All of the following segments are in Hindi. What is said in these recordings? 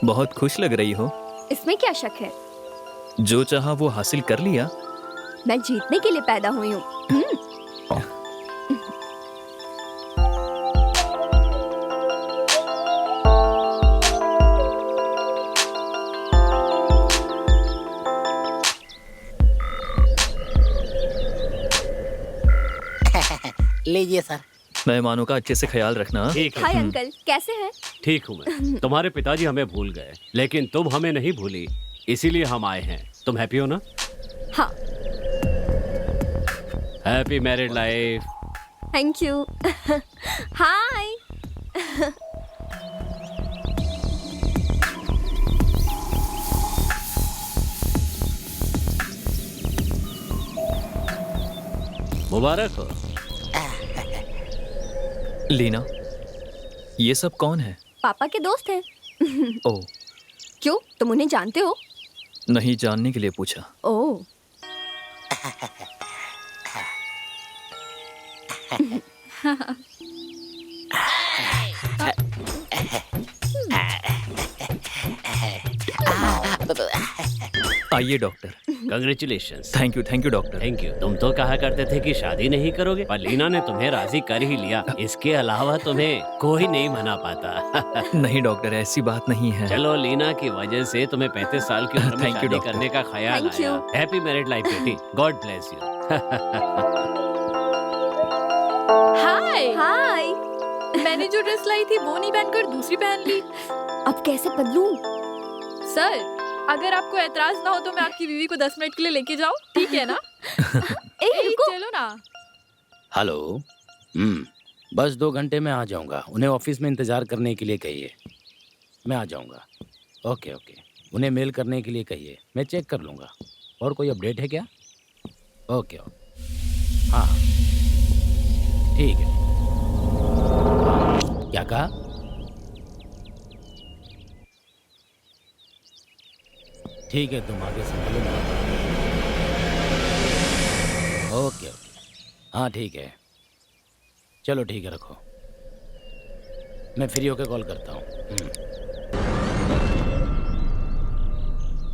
बहुत खुश लग रही हो। इसमें क्या शक है? जो चाहा वो हासिल कर लिया। मैं जीतने के लिए पैदा हुई हूँ। लीजिए सर। मेहमानों का अच्छे से ख्याल रखना। ठीक है। हाय अंकल, कैसे हैं? ठीक हूँ मैं। तुम्हारे पिताजी हमें भूल गए, लेकिन तुम हमें नहीं भूली, इसीलिए हम आए हैं। तुम हैप्पी हो ना? हाँ। Happy married life. Thank you. Hi. मुबारक हो। लीना, ये सब कौन है? पापा के दोस्त हैं। ओह, क्यों, तुम उन्हें जानते हो? नहीं, जानने के लिए पूछा। ओह। आइए doctor. Congratulations. Thank you doctor. Thank you. तुम तो कहा करते थे कि शादी नहीं करोगे, पर लीना ने तुम्हें राजी कर ही लिया। इसके अलावा तुम्हें कोई नहीं मना पाता। नहीं डॉक्टर, ऐसी बात नहीं है। चलो, लीना की वजह से तुम्हें 35 साल की उम्र में Thank you, शादी doctor. करने का ख्याल Thank आया। you. हैप्पी मैरिड लाइफ बेटी। God bless you. Hi. Hi. मैंने जो ड्रेस लाई थी वो नहीं पहनकर दूसरी पहन ली। अब कैसे बदलूं? सर, अगर आपको एतराज ना हो तो मैं आपकी बीवी को 10 मिनट के लिए लेके जाऊं, ठीक है ना? रुको। चलो ना। हेलो। बस 2 घंटे में आ जाऊंगा। उन्हें ऑफिस में इंतज़ार करने के लिए कहिए। मैं आ जाऊंगा। Okay okay. उन्हें मेल करने के लिए कहिए, मैं चेक कर लूँगा। और कोई अपडेट है क्या? Okay okay. हाँ, ठीक है। क्या कहा? ठीक है, तुम आगे संभालो। Okay okay. हाँ ठीक है। चलो ठीक है, रखो। मैं फ्री होकर कॉल करता हूँ।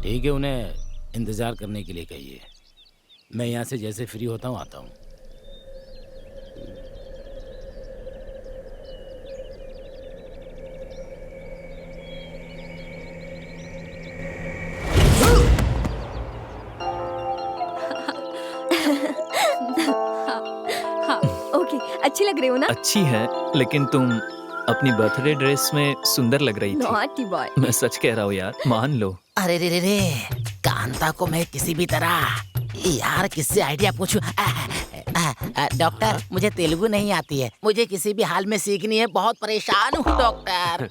ठीक है, उन्हें इंतज़ार करने के लिए कहिए। मैं यहाँ से जैसे फ्री होता हूँ आता हूँ। ओके, अच्छी लग रही हो ना? अच्छी है, लेकिन तुम अपनी बर्थडे ड्रेस में सुंदर लग रही थी। Naughty boy. मैं सच कह रहा हूँ यार, मान लो। अरे रे रे रे, कांता को मैं किसी भी तरह यार किससे आइडिया पूछूं? डॉक्टर, मुझे तेलुगु नहीं आती है, मुझे किसी भी हाल में सीखनी है। बहुत परेशान हूँ डॉक्टर।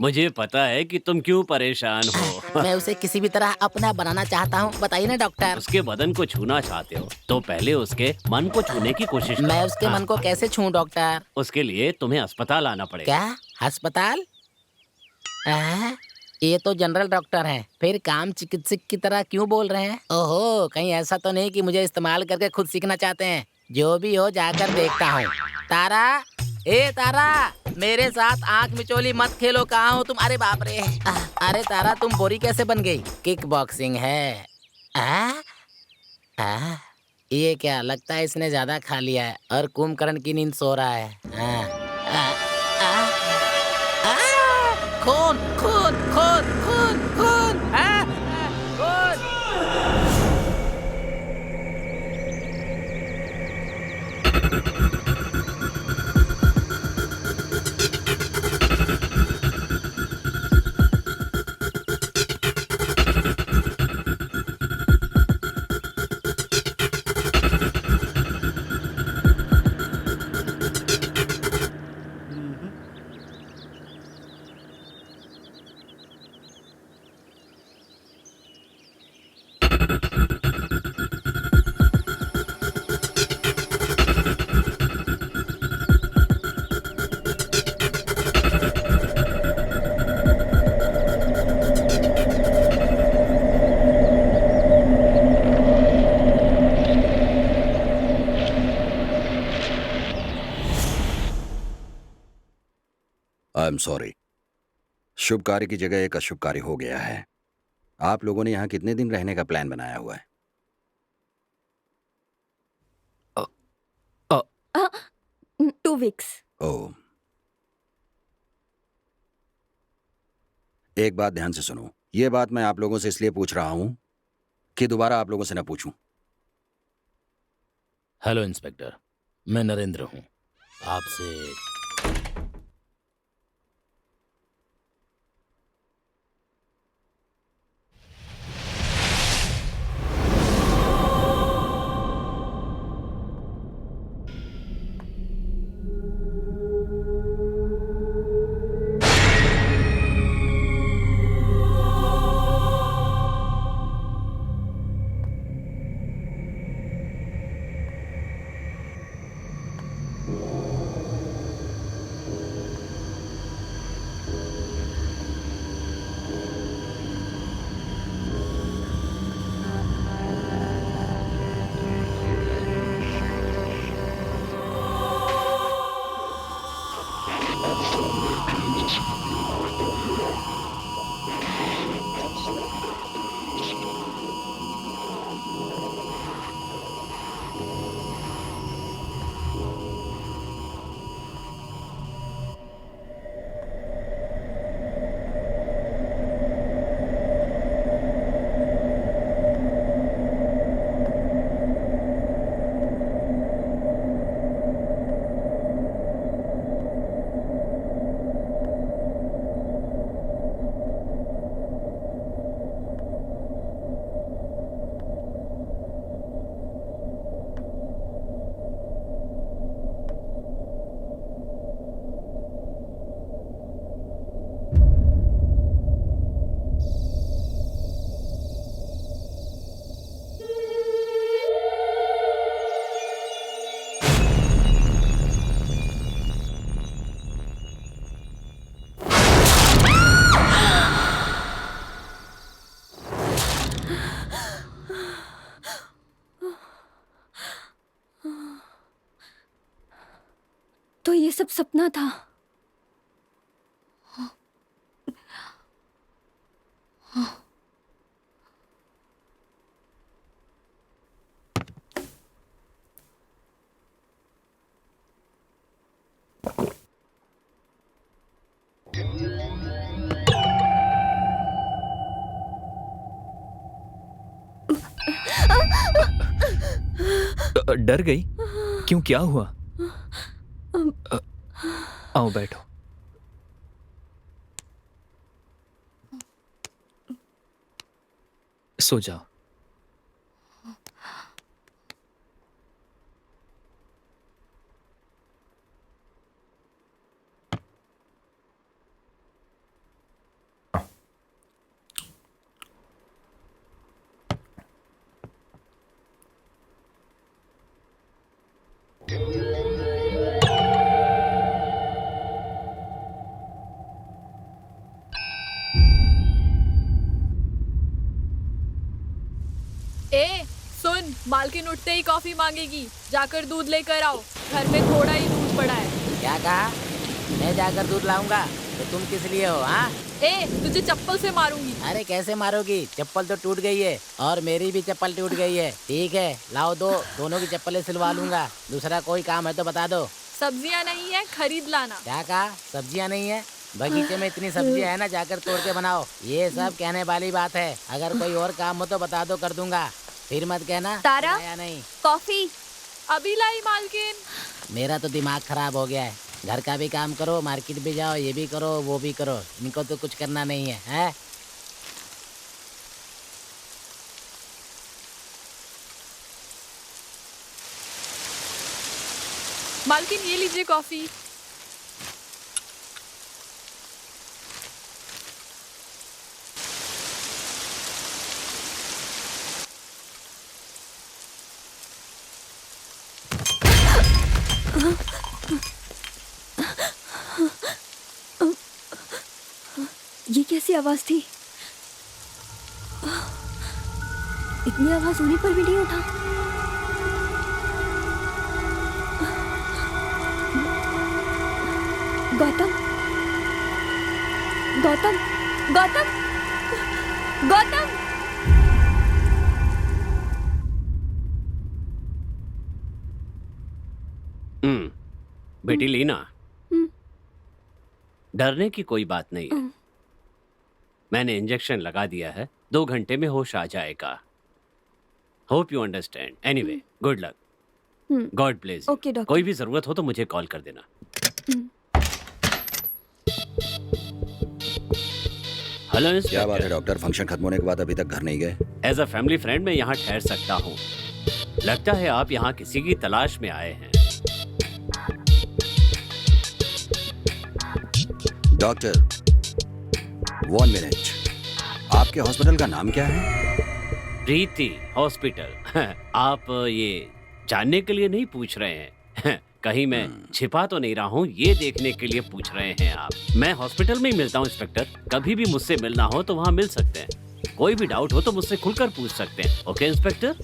मुझे पता है कि तुम क्यों परेशान हो। मैं उसे किसी भी तरह अपना बनाना चाहता हूँ, बताइए ना डॉक्टर। उसके बदन को छूना चाहते हो तो पहले उसके मन को छूने की कोशिश करो। मैं उसके मन को कैसे छूं डॉक्टर? उसके लिए तुम्हें अस्पताल आना पड़ेगा। क्या अस्पताल? ये तो जनरल डॉक्टर हैं, फिर काम चिकित्सक की तरह क्यों बोल रहे हैं? ओहो, कहीं ऐसा तो नहीं कि मुझे इस्तेमाल करके खुद सीखना चाहते हैं? जो भी हो, जाकर देखता हूँ। तारा, ए तारा, मेरे साथ आंख मिचोली मत खेलो। कहाँ हो तुम? अरे बाप रे। अरे तारा, तुम बोरी कैसे बन गई? किक बॉक्सिंग है। ये क्या लगता है, इसने ज्यादा खा लिया है और कुंभकर्ण की नींद सो रहा है। खून खून खून खून खून खून। I am sorry. शुभ कार्य की जगह एक अशुभ कार्य हो गया है। आप लोगों ने यहाँ कितने दिन रहने का प्लान बनाया हुआ है? 2 वीक्स। ओह, एक बात ध्यान से सुनो। ये बात मैं आप लोगों से इसलिए पूछ रहा हूं कि दोबारा आप लोगों से न पूछूं। हेलो इंस्पेक्टर, मैं नरेंद्र हूँ। आपसे तो ये सब सपना था। डर गई? क्यों, क्या हुआ? अ, आओ बैठो। सो जाओ। ए सुन, मालकिन उठते ही कॉफी मांगेगी, जाकर दूध लेकर आओ। घर में थोड़ा ही दूध पड़ा है। क्या कहा? मैं जाकर दूध लाऊंगा? तो तुम किस लिए हो? हाँ, ए तुझे चप्पल से मारूंगी। अरे कैसे मारोगी? चप्पल तो टूट गई है और मेरी भी चप्पल टूट गई है। ठीक है, लाओ दोनों की चप्पलें सिलवा लूंगा। दूसरा कोई काम है तो बता दो। सब्जियां नहीं है, खरीद लाना। क्या कहा? सब्जियां नहीं है? बगीचे में इतनी सब्जियां है ना, जाकर तोड़ के बनाओ। ये सब कहने वाली बात है। अगर कोई और काम हो तो बता दो, कर दूंगा। फिर मत कहना तारा? आया नहीं। कॉफी। अभी लाई मालकिन। मेरा तो दिमाग खराब हो गया है। घर का भी काम करो, मार्केट भी जाओ, ये भी करो, वो भी करो। इनको तो कुछ करना नहीं है, हैं? मालकिन ये लीजिए कॉफी। ये कैसी आवाज थी? इतनी आवाज होने पर भी नहीं उठा। गौतम, गौतम गौतम गौतम बेटी लीना, डरने की कोई बात नहीं है। मैंने इंजेक्शन लगा दिया है, 2 घंटे में होश आ जाएगा। Hope you understand. Anyway, good luck. God bless. Okay doctor. कोई भी जरूरत हो तो मुझे कॉल कर देना। हेलो क्या इंस्पेक्टर। बात है डॉक्टर, फंक्शन खत्म होने के बाद अभी तक घर नहीं गए? एज अ फैमिली फ्रेंड मैं यहाँ ठहर सकता हूँ। लगता है आप यहाँ किसी की तलाश में आए हैं। डॉक्टर 1 मिनट, आपके हॉस्पिटल का नाम क्या है? प्रीति हॉस्पिटल। आप ये जानने के लिए नहीं पूछ रहे हैं? कहीं मैं छिपा तो नहीं रहा हूँ, ये देखने के लिए पूछ रहे हैं आप? मैं हॉस्पिटल में ही मिलता हूँ इंस्पेक्टर। कभी भी मुझसे मिलना हो तो वहाँ मिल सकते हैं। कोई भी डाउट हो तो मुझसे खुलकर पूछ सकते हैं। Okay inspector?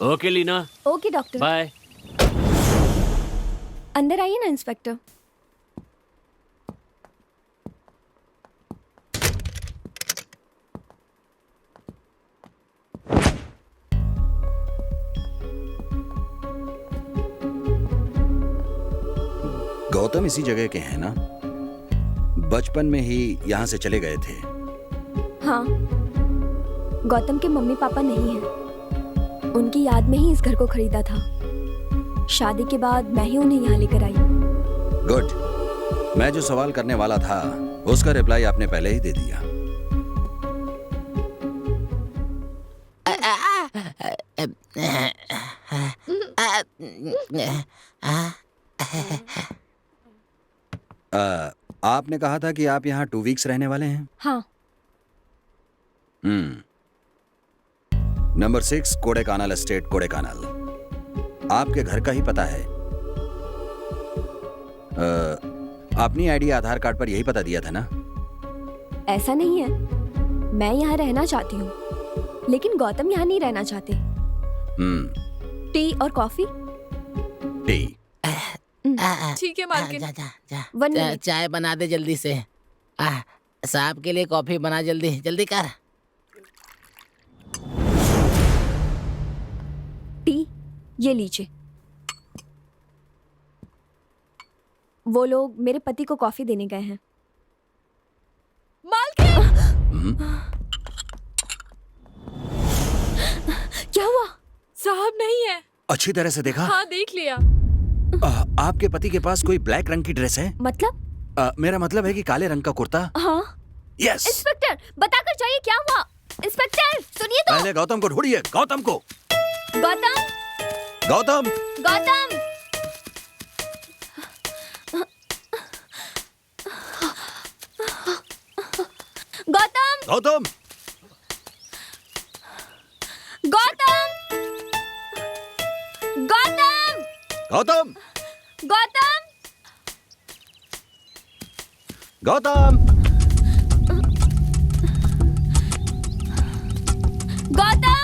Okay Leena, okay doctor. Bye. अंदर आइए ना इंस्पेक्टर। गौतम इसी जगह के हैं ना? बचपन में ही यहाँ से चले गए थे। हाँ, गौतम के मम्मी पापा नहीं हैं। उनकी याद में ही इस घर को खरीदा था। शादी के बाद मैं ही उन्हें यहाँ लेकर आई। गुड। मैं जो सवाल करने वाला था उसका रिप्लाई आपने पहले ही दे दिया। आपने कहा था कि आप यहाँ 2 वीक्स रहने वाले हैं। हाँ। Number 6 Kodaikanal estate, Kodaikanal. आपके घर का ही पता है। अपनी आईडी आधार कार्ड पर यही पता दिया था ना? ऐसा नहीं है, मैं यहाँ रहना चाहती हूँ, लेकिन गौतम यहाँ नहीं रहना चाहते। टी और कॉफी? टी। ठीक है मालकिन। जा जा जा 1 मिनट। चाय बना दे जल्दी से। साहब के लिए कॉफी बना, जल्दी जल्दी कर। टी ये लीजिए। वो लोग मेरे पति को कॉफी देने गए हैं। मालकिन! क्या हुआ? साहब नहीं है। अच्छी तरह से देखा? हाँ, देख लिया। आपके पति के पास कोई ब्लैक रंग की ड्रेस है? मतलब? मेरा मतलब है कि काले रंग का कुर्ता। हाँ। यस। इंस्पेक्टर बताकर जाइए क्या हुआ। इंस्पेक्टर सुनिए तो। पहले गौतम को ढूंढिए, गौतम को। गौतम गौतम। गौतम गौतम गौतम। गौतम गौतम गौतम। गौतम गौतम। गौतम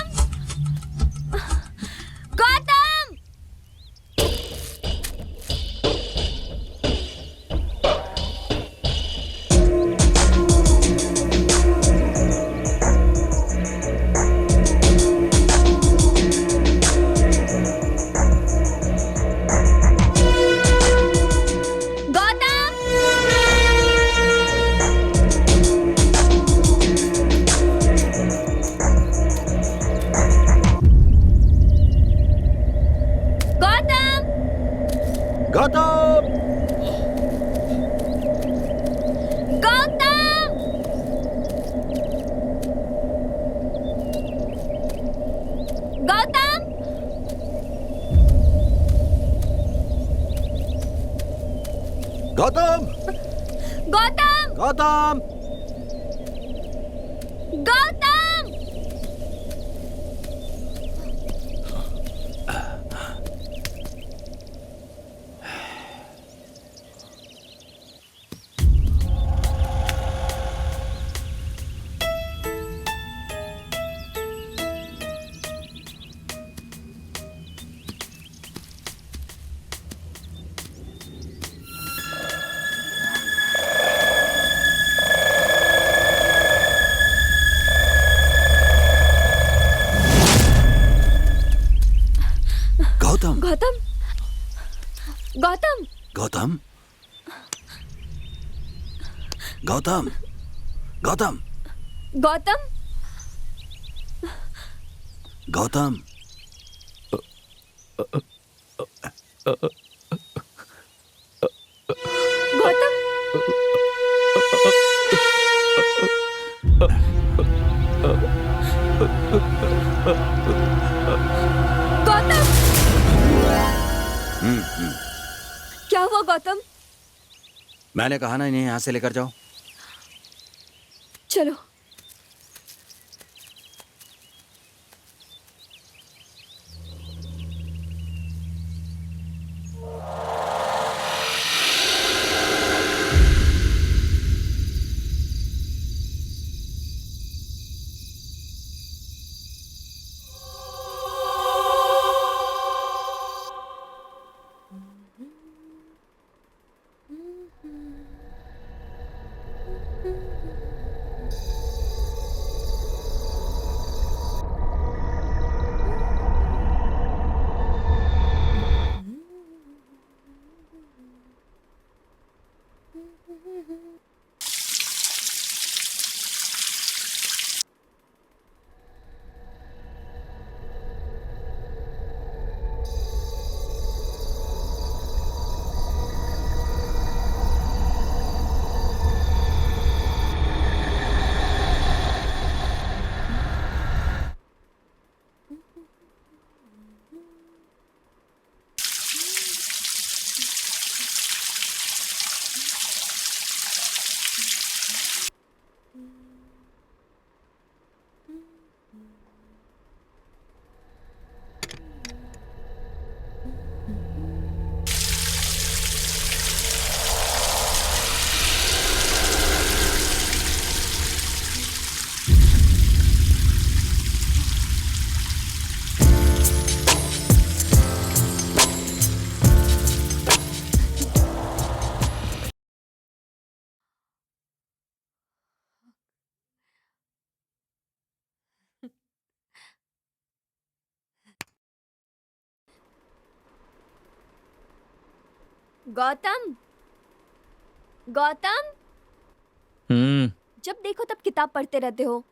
गौतम गौतम। गौतम गौतम गौतम। गौतम गौतम। गौतम गौतम गौतम गौतम गौतम गौतम गौतम गौतम गौतम गौतम गौतम क्या हुआ गौतम? मैंने कहा ना इन्हें यहाँ से लेकर जाओ। चलो। गौतम गौतम जब देखो तब किताब पढ़ते रहते हो।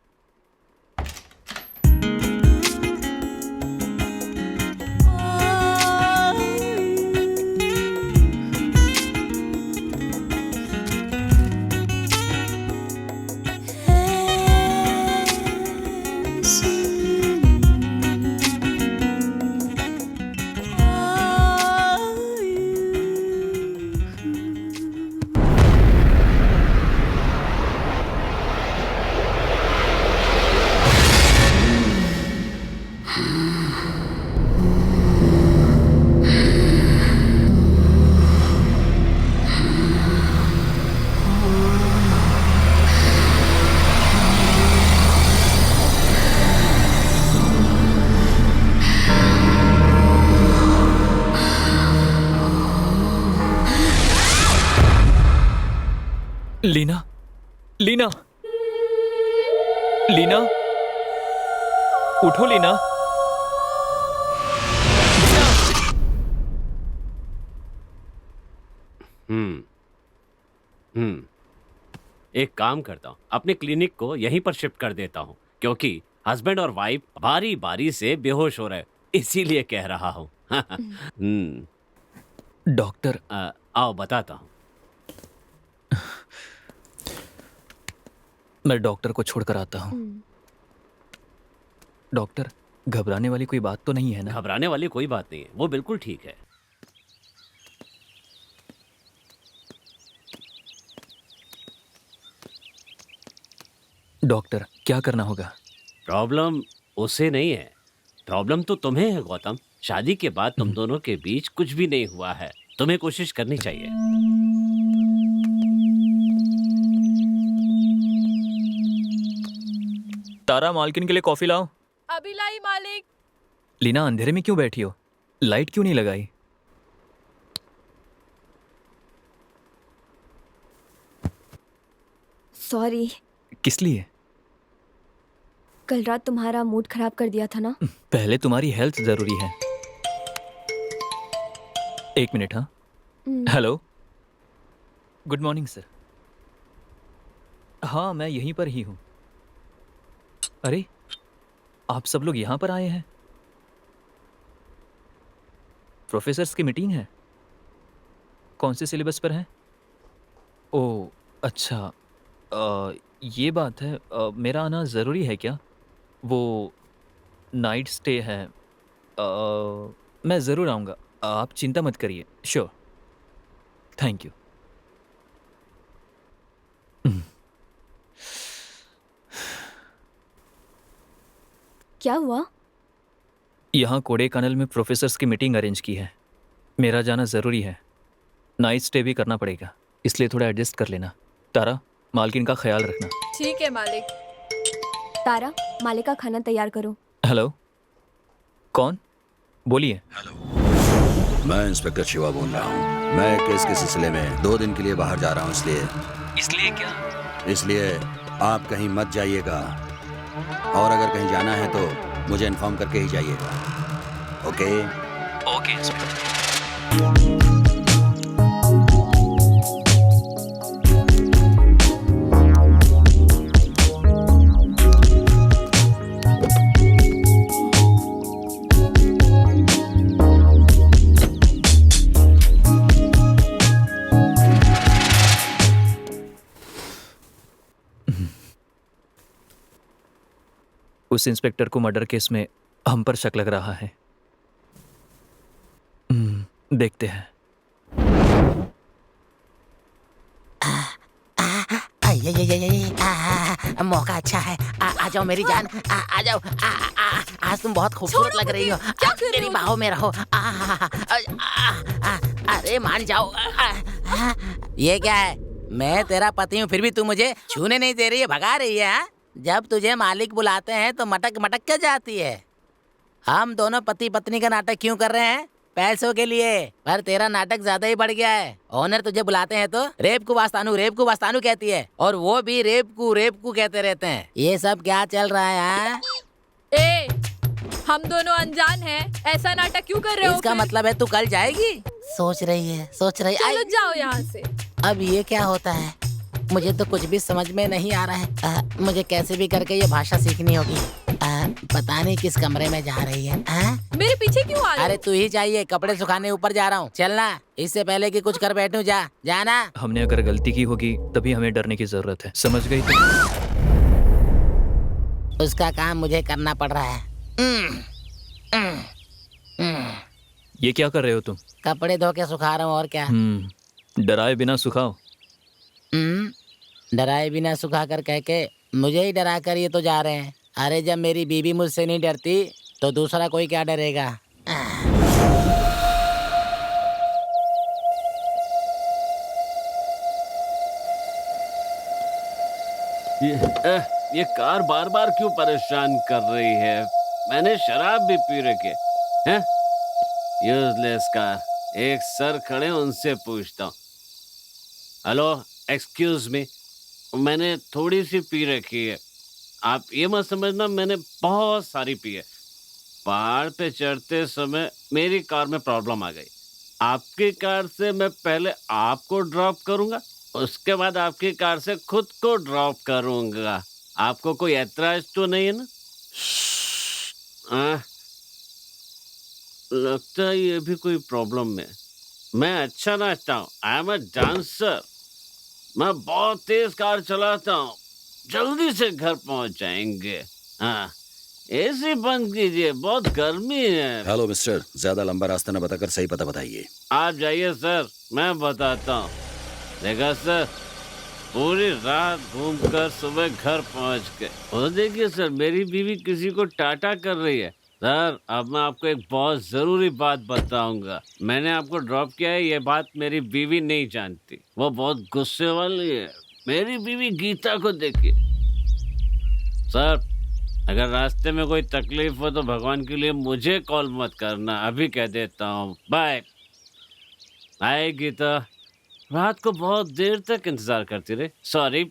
लीना, लीना, लीना, उठो लीना। एक काम करता हूँ, अपने क्लिनिक को यहीं पर शिफ्ट कर देता हूँ, क्योंकि हस्बैंड और वाइफ बारी बारी से बेहोश हो रहे, इसीलिए कह रहा हूँ। डॉक्टर, आओ बताता हूँ। मैं डॉक्टर को छोड़कर आता हूँ। डॉक्टर, घबराने वाली कोई बात तो नहीं है ना? घबराने वाली कोई बात नहीं है, वो बिल्कुल ठीक है। डॉक्टर, क्या करना होगा? प्रॉब्लम उसे नहीं है, प्रॉब्लम तो तुम्हें है गौतम। शादी के बाद तुम दोनों के बीच कुछ भी नहीं हुआ है, तुम्हें कोशिश करनी चाहिए। तारा, मालकिन के लिए कॉफी लाओ। अभी लाई मालिक। लीना, अंधेरे में क्यों बैठी हो? लाइट क्यों नहीं लगाई? सॉरी। किस लिए? कल रात तुम्हारा मूड खराब कर दिया था ना। पहले तुम्हारी हेल्थ जरूरी है। एक मिनट। हाँ, हेलो, गुड मॉर्निंग सर। हाँ, मैं यहीं पर ही हूँ। अरे, आप सब लोग यहाँ पर आए हैं? प्रोफेसर्स की मीटिंग है? कौन से सिलेबस पर है? ओह, अच्छा। ये बात है, मेरा आना ज़रूरी है क्या? वो नाइट स्टे है। मैं ज़रूर आऊँगा, आप चिंता मत करिए। Sure, thank you. क्या हुआ? यहाँ कोडेकनाल में प्रोफेसर्स की मीटिंग अरेंज की है। मेरा जाना ज़रूरी है, नाइट स्टे भी करना पड़ेगा, इसलिए थोड़ा एडजस्ट कर लेना। तारा, मालकिन का ख्याल रखना। ठीक है मालिक। तारा, मालिक का खाना तैयार करो। हेलो, कौन? बोलिए। मैं इंस्पेक्टर शिवा बोल रहा हूँ। मैं केस के सिलसिले में 2 दिन के लिए बाहर जा रहा हूँ, इसलिए क्या? इसलिए आप कहीं मत जाइएगा, और अगर कहीं जाना है तो मुझे इन्फॉर्म करके ही जाइएगा। ओके? Okay inspector. उस इंस्पेक्टर को मर्डर केस में हम पर शक लग रहा है। देखते हैं। मौका अच्छा है। आ जाओ मेरी जान, आ जाओ। आज तुम बहुत खूबसूरत लग रही हो। क्या कर रहे मेरी हो? बाहों में रहो। अरे मान जाओ। ये क्या है? मैं तेरा पति हूँ, फिर भी तू मुझे छूने नहीं दे रही है, भगा रही है। हाँ? जब तुझे मालिक बुलाते हैं तो मटक मटक के जाती है। हम दोनों पति पत्नी का नाटक क्यों कर रहे हैं? पैसों के लिए। पर तेरा नाटक ज्यादा ही बढ़ गया है। ऑनर तुझे बुलाते हैं तो रेप को वास्तानू कहती है, और वो भी रेप को कहते रहते हैं। ये सब क्या चल रहा है? हाँ? ए, हम दोनों अनजान हैं, ऐसा नाटक क्यों कर रहे हो? इसका फिर? मतलब है तू कल जाएगी? सोच रही है। चलो जाओ यहाँ से। अब ये क्या होता है? मुझे तो कुछ भी समझ में नहीं आ रहा है। मुझे कैसे भी करके ये भाषा सीखनी होगी। पता नहीं किस कमरे में जा रही है। मेरे पीछे क्यों आ रहे हो? अरे तू ही चाहिए, कपड़े सुखाने ऊपर जा रहा हूँ। चलना, इससे पहले कि कुछ कर बैठूं। जाना। हमने अगर गलती की होगी तभी हमें डरने की जरूरत है, समझ गई तुम? उसका काम मुझे करना पड़ रहा है। ये क्या कर रहे हो तुम? कपड़े धो के सुखा रहा हूँ, और क्या। डराए बिना सुखाओ। डराए बिना सुखा कर कह के मुझे ही डरा कर ये तो जा रहे हैं। अरे जब मेरी बीवी मुझसे नहीं डरती तो दूसरा कोई क्या डरेगा? ये कार बार बार क्यों परेशान कर रही है? मैंने शराब भी पी रखी है। Useless car. एक सर खड़े, उनसे पूछता हूँ। हेलो, एक्सक्यूज मी, मैंने थोड़ी सी पी रखी है। आप ये मत समझना मैंने बहुत सारी पी है। पहाड़ पे चढ़ते समय मेरी कार में प्रॉब्लम आ गई। आपकी कार से मैं पहले आपको ड्रॉप करूंगा, उसके बाद आपकी कार से खुद को ड्रॉप करूंगा। आपको कोई ऐतराज तो नहीं है ना? लगता है ये भी कोई प्रॉब्लम है। मैं अच्छा नाचता हूँ, आई एम अ डांसर। मैं बहुत तेज कार चलाता हूँ, जल्दी से घर पहुंच जाएंगे। हाँ, एसी बंद कीजिए, बहुत गर्मी है। हेलो मिस्टर, ज्यादा लंबा रास्ता न बताकर सही पता बताइए। आप जाइए सर, मैं बताता हूँ। देखा सर, पूरी रात घूमकर सुबह घर पहुंच गए। और देखिए सर, मेरी बीवी किसी को टाटा कर रही है। सर, अब मैं आपको एक बहुत ज़रूरी बात बताऊंगा। मैंने आपको ड्रॉप किया है, ये बात मेरी बीवी नहीं जानती। वो बहुत गुस्से वाली है। मेरी बीवी गीता को देखिए। सर, अगर रास्ते में कोई तकलीफ हो तो भगवान के लिए मुझे कॉल मत करना, अभी कह देता हूँ। बाय। बाय गीता। रात को बहुत देर तक इंतज़ार करती रही। सॉरी,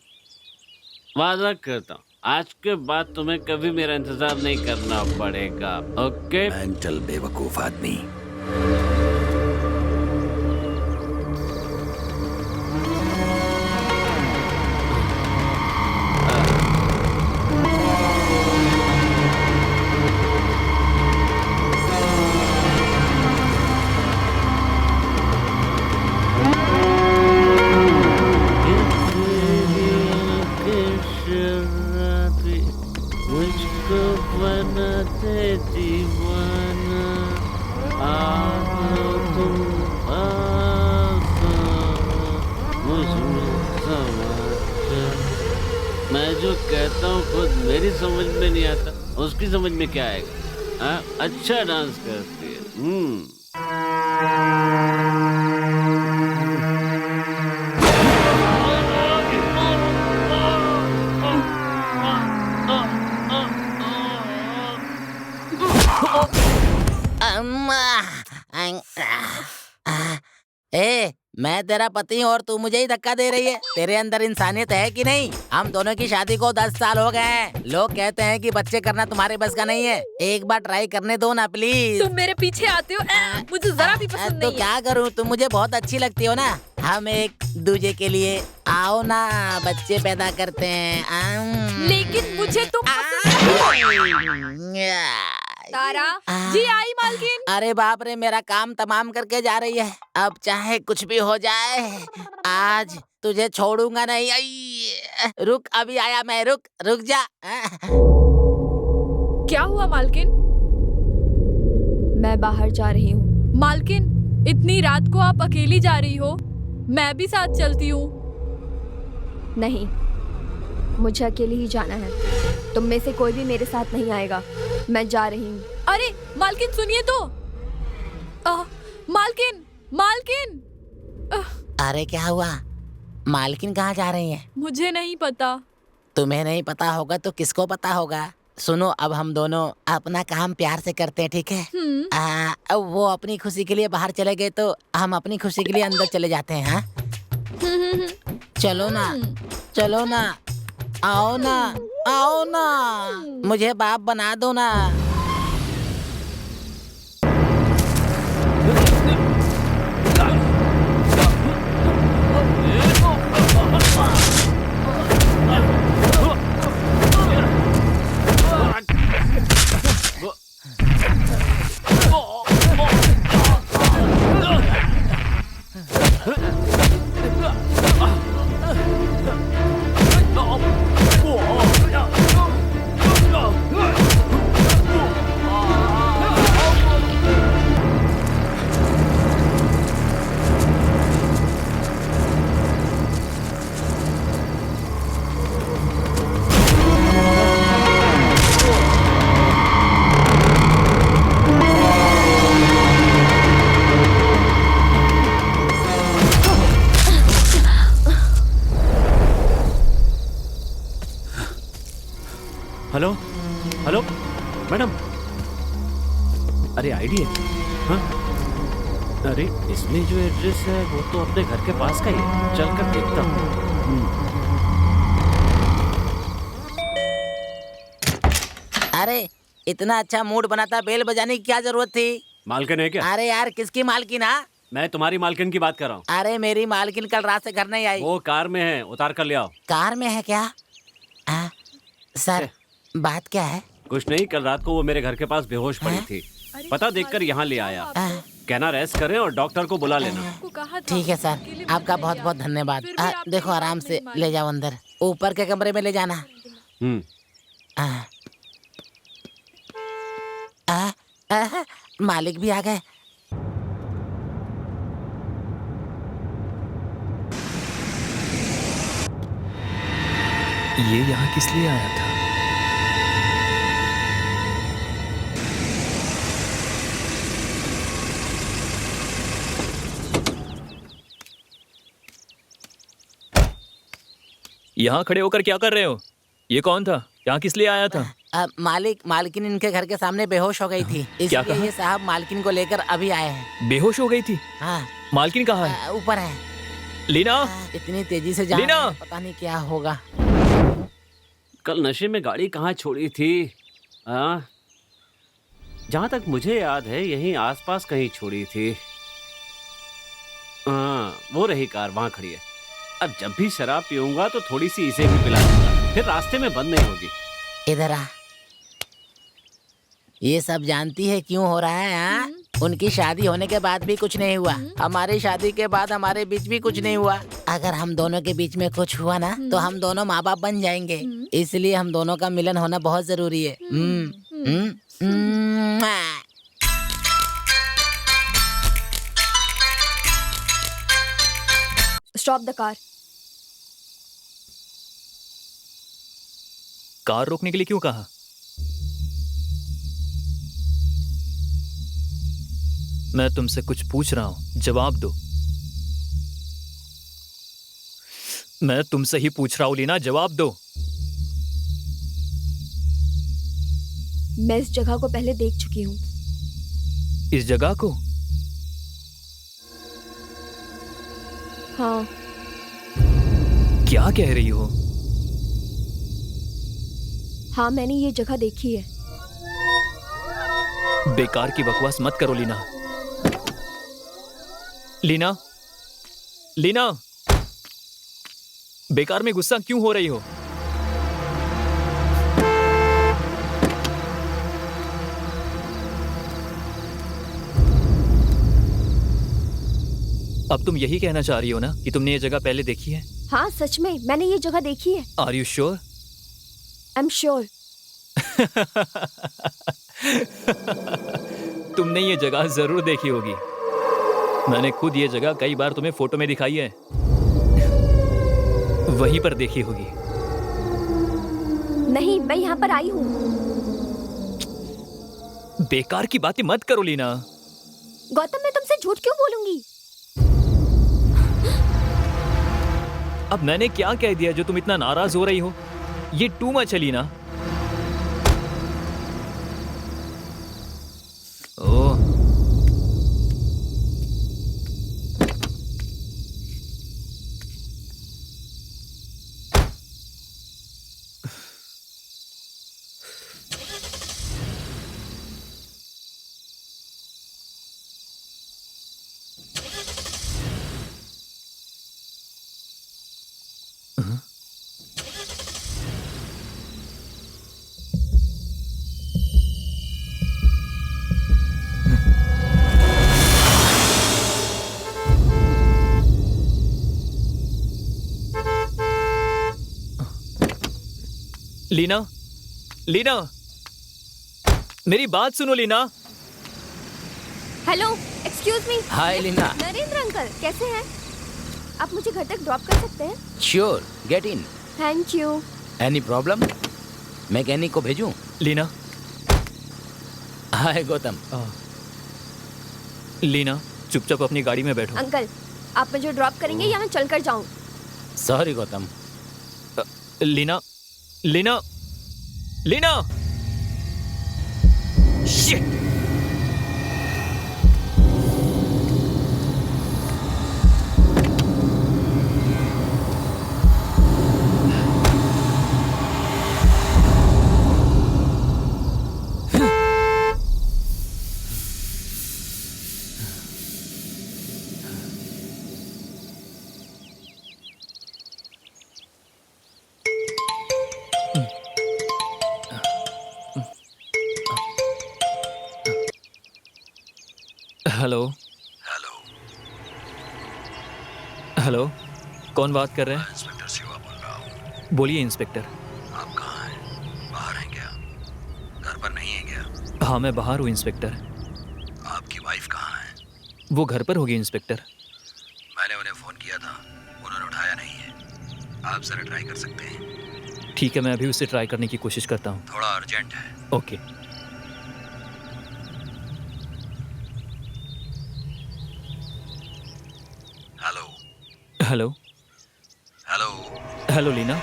वादा करता हूँ आज के बाद तुम्हें कभी मेरा इंतजार नहीं करना पड़ेगा। ओके? मेंटल बेवकूफ आदमी। तुम बस मुझमें समझ। मैं जो कहता हूँ खुद मेरी समझ में नहीं आता, उसकी समझ में क्या आएगा? हाँ? अच्छा डांस करती है। अम्मा, ए, मैं तेरा पति हूँ और तू मुझे ही धक्का दे रही है। तेरे अंदर इंसानियत है कि नहीं? हम दोनों की शादी को 10 साल हो गए हैं। लोग कहते हैं कि बच्चे करना तुम्हारे बस का नहीं है। एक बार ट्राई करने दो ना प्लीज। तुम मेरे पीछे आते हो, मुझे जरा भी पसंद तो नहीं है। क्या करूँ, तुम मुझे बहुत अच्छी लगती हो ना। हम एक दूजे के लिए आओ ना, बच्चे पैदा करते हैं। लेकिन मुझे तुम तारा जी आई मालकिन। अरे बाप रे, मेरा काम तमाम करके जा रही है। अब चाहे कुछ भी हो जाए, आज तुझे छोड़ूंगा नहीं। आई, रुक, अभी आया मैं। रुक जा। क्या हुआ मालकिन? मैं बाहर जा रही हूँ। मालकिन, इतनी रात को आप अकेली जा रही हो? मैं भी साथ चलती हूँ। नहीं, मुझे अकेले ही जाना है। तुम में से कोई भी मेरे साथ नहीं आएगा। मैं जा रही हूँ। अरे मालकिन सुनिए तो। मालकिन, मालकिन। अरे क्या हुआ? मालकिन कहाँ जा रही है? मुझे नहीं पता। तुम्हें नहीं पता होगा तो किसको पता होगा? सुनो, अब हम दोनों अपना काम प्यार से करते हैं, ठीक है? वो अपनी खुशी के लिए बाहर चले गए तो हम अपनी खुशी के लिए अंदर चले जाते हैं। हाँ, चलो ना, चलो ना, आओ ना, आओ ना, मुझे बाप बना दो ना। हेलो हेलो मैडम, अरे आईडी है? हाँ? अरे इसमें जो एड्रेस है वो तो अपने घर के पास का ही है, चल कर देखता हूँ। अरे इतना अच्छा मूड बनाता, बेल बजाने की क्या जरूरत थी? मालकिन है क्या? अरे यार, किसकी मालकिन? हाँ, मैं तुम्हारी मालकिन की बात कर रहा हूँ। अरे मेरी मालकिन कल रात से घर नहीं आई। वो कार में है, उतार कर ले आओ। कार में है क्या? सर, बात क्या है? कुछ नहीं, कल रात को वो मेरे घर के पास बेहोश पड़ी थी। पता देखकर यहाँ ले आया। कहना रेस्ट करें और डॉक्टर को बुला लेना। आपको कहा था। ठीक है सर, आपका बहुत बहुत धन्यवाद। देखो, आराम से ले जाओ अंदर, ऊपर के कमरे में ले जाना। मालिक भी आ गए। ये यहाँ किस लिए आया था? यहाँ खड़े होकर क्या कर रहे हो? ये कौन था? यहाँ किस लिए आया था? मालकिन इनके घर के सामने बेहोश हो गई थी, क्या इसलिए कहा? ये साहब मालकिन को लेकर अभी आए हैं। बेहोश हो गई थी? हाँ, मालकिन कहाँ है? ऊपर है। लीना, इतनी तेजी से जा लीना! रहे हैं, पता नहीं क्या होगा। कल नशे में गाड़ी कहाँ छोड़ी थी? जहाँ तक मुझे याद है यहीं आसपास कहीं छोड़ी थी। वो रही कार, वहाँ खड़ी है। अब जब भी शराब पीऊंगा तो थोड़ी सी इसे भी पिला दूंगा, फिर रास्ते में बंद नहीं होगी। इधर आ। ये सब जानती है क्यों हो रहा है? हाँ, उनकी शादी होने के बाद भी कुछ नहीं हुआ, हमारी शादी के बाद हमारे बीच भी कुछ नहीं हुआ। अगर हम दोनों के बीच में कुछ हुआ ना तो हम दोनों माँ बाप बन जाएंगे, इसलिए हम दोनों का मिलन होना बहुत जरूरी है। Stop the car. कार रोकने के लिए क्यों कहा? मैं तुमसे कुछ पूछ रहा हूं, जवाब दो। मैं तुमसे ही पूछ रहा हूं लीना, जवाब दो। मैं इस जगह को पहले देख चुकी हूँ। इस जगह को? हाँ। क्या कह रही हो? हाँ, मैंने ये जगह देखी है। बेकार की बकवास मत करो लीना। लीना, लीना, बेकार में गुस्सा क्यों हो रही हो? अब तुम यही कहना चाह रही हो ना कि तुमने ये जगह पहले देखी है? हाँ, सच में मैंने ये जगह देखी है। Are you sure? I am sure. तुमने ये जगह जरूर देखी होगी। मैंने खुद ये जगह कई बार तुम्हें फोटो में दिखाई है। वहीं पर देखी होगी। नहीं, मैं यहाँ पर आई हूँ। बेकार की बातें मत करो लीना। गौतम, मैं तुमसे झूठ क्यों बोलूंगी? अब मैंने क्या कह दिया जो तुम इतना नाराज हो रही हो? ये टू मच है लीना। ओह, लीना, लीना, मेरी बात सुनो Leena. Hello, excuse me. Hi Leena. Narendra uncle, कैसे हैं? आप मुझे घर तक ड्रॉप कर सकते हैं? Sure, get in. Thank you. Any problem? Mechanic को भेजूं? लीना, हाय गौतम। लीना, चुपचाप अपनी गाड़ी में बैठो। अंकल, आप मुझे ड्रॉप करेंगे या मैं चलकर जाऊं? Sorry Gautam. Leena, Leena, Leena, shit. Hello, hello, hello, कौन बात कर रहे हैं? इंस्पेक्टर शिवा बोल रहा हूँ। बोलिए इंस्पेक्टर। आप कहाँ हैं? बाहर हैं क्या? घर पर नहीं है क्या? हाँ, मैं बाहर हूँ इंस्पेक्टर। आपकी वाइफ कहाँ है? वो घर पर होगी इंस्पेक्टर। मैंने उन्हें फोन किया था, उन्होंने उठाया नहीं है। आप जरा ट्राई कर सकते हैं? ठीक है, मैं अभी उससे ट्राई करने की कोशिश करता हूँ। थोड़ा अर्जेंट है। Okay. Hello, hello, hello, hello Leena.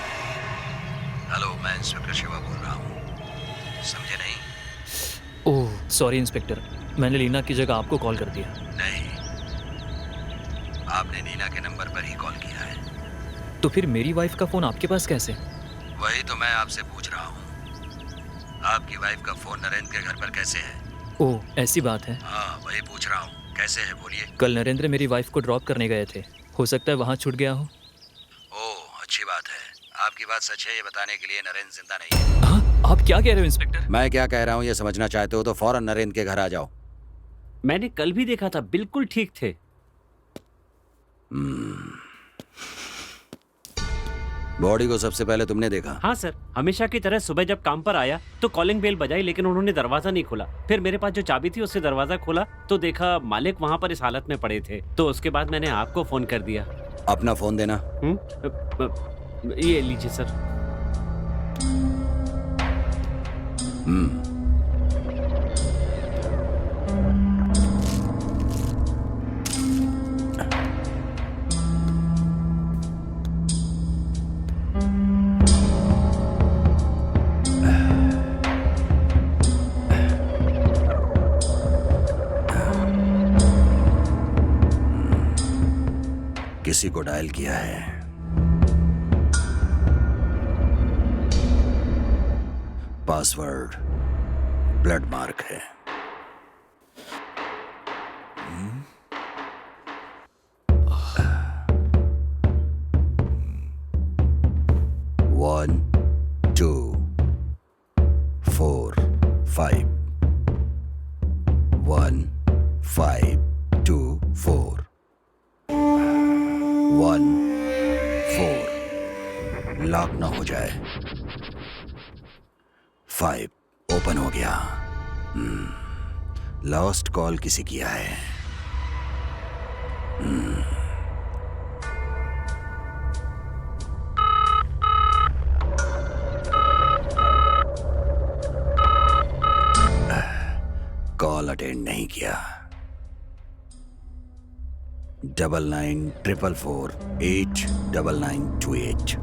Hello, मैं इंस्पेक्टर शिवा बोल रहा हूँ। समझे नहीं? ओह सॉरी इंस्पेक्टर, मैंने लीना की जगह आपको कॉल कर दिया। नहीं, आपने नीना के नंबर पर ही कॉल किया है। तो फिर मेरी वाइफ का फ़ोन आपके पास कैसे? वही तो मैं आपसे पूछ रहा हूँ। आपकी वाइफ का फोन नरेंद्र के घर पर कैसे है? ओह ऐसी बात है। हाँ, वही पूछ रहा हूँ, कैसे है बोलिए। कल नरेंद्र मेरी वाइफ को ड्रॉप करने गए थे, हो सकता है वहाँ छूट गया हो। ओह, अच्छी बात है। आपकी बात सच है ये बताने के लिए नरेंद्र जिंदा नहीं है। हाँ, आप क्या कह रहे हो इंस्पेक्टर? मैं क्या कह रहा हूँ ये समझना चाहते हो तो फौरन नरेंद्र के घर आ जाओ। मैंने कल भी देखा था, बिल्कुल ठीक थे। बॉडी को सबसे पहले तुमने देखा? हाँ सर, हमेशा की तरह सुबह जब काम पर आया तो कॉलिंग बेल बजाई, लेकिन उन्होंने दरवाजा नहीं खोला। फिर मेरे पास जो चाबी थी उससे दरवाजा खोला तो देखा मालिक वहाँ पर इस हालत में पड़े थे। तो उसके बाद मैंने आपको फोन कर दिया। अपना फोन देना। ये लीजिए सर। हम्म। किसी को डायल किया है। पासवर्ड ब्लड मार्क है। वन 2 4 5 1 5 2 4 1 4 लॉक ना हो जाए। 5 ओपन हो गया। लॉस्ट कॉल किसी किया है। कॉल अटेंड नहीं किया। 9944489928।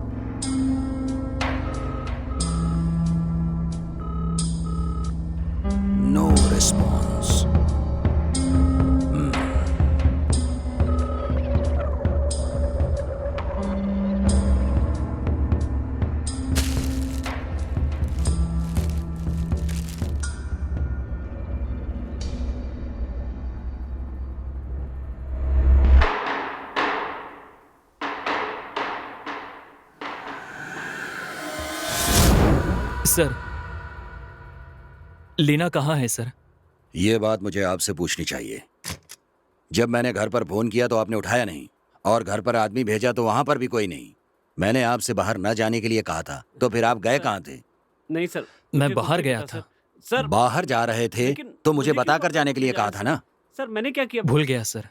No response. सर, लीना कहाँ है सर? ये बात मुझे आपसे पूछनी चाहिए। जब मैंने घर पर फोन किया तो आपने उठाया नहीं, और घर पर आदमी भेजा तो वहां पर भी कोई नहीं। मैंने आपसे बाहर न जाने के लिए कहा था, तो फिर आप गए कहाँ थे? नहीं सर, मैं मुझे कुछ बाहर नहीं गया पता, था। सर। बाहर जा रहे थे लेकिन तो मुझे क्यों बताकर जाने के लिए वापस कहा था ना। सर, मैंने क्या किया? भूल गया सर।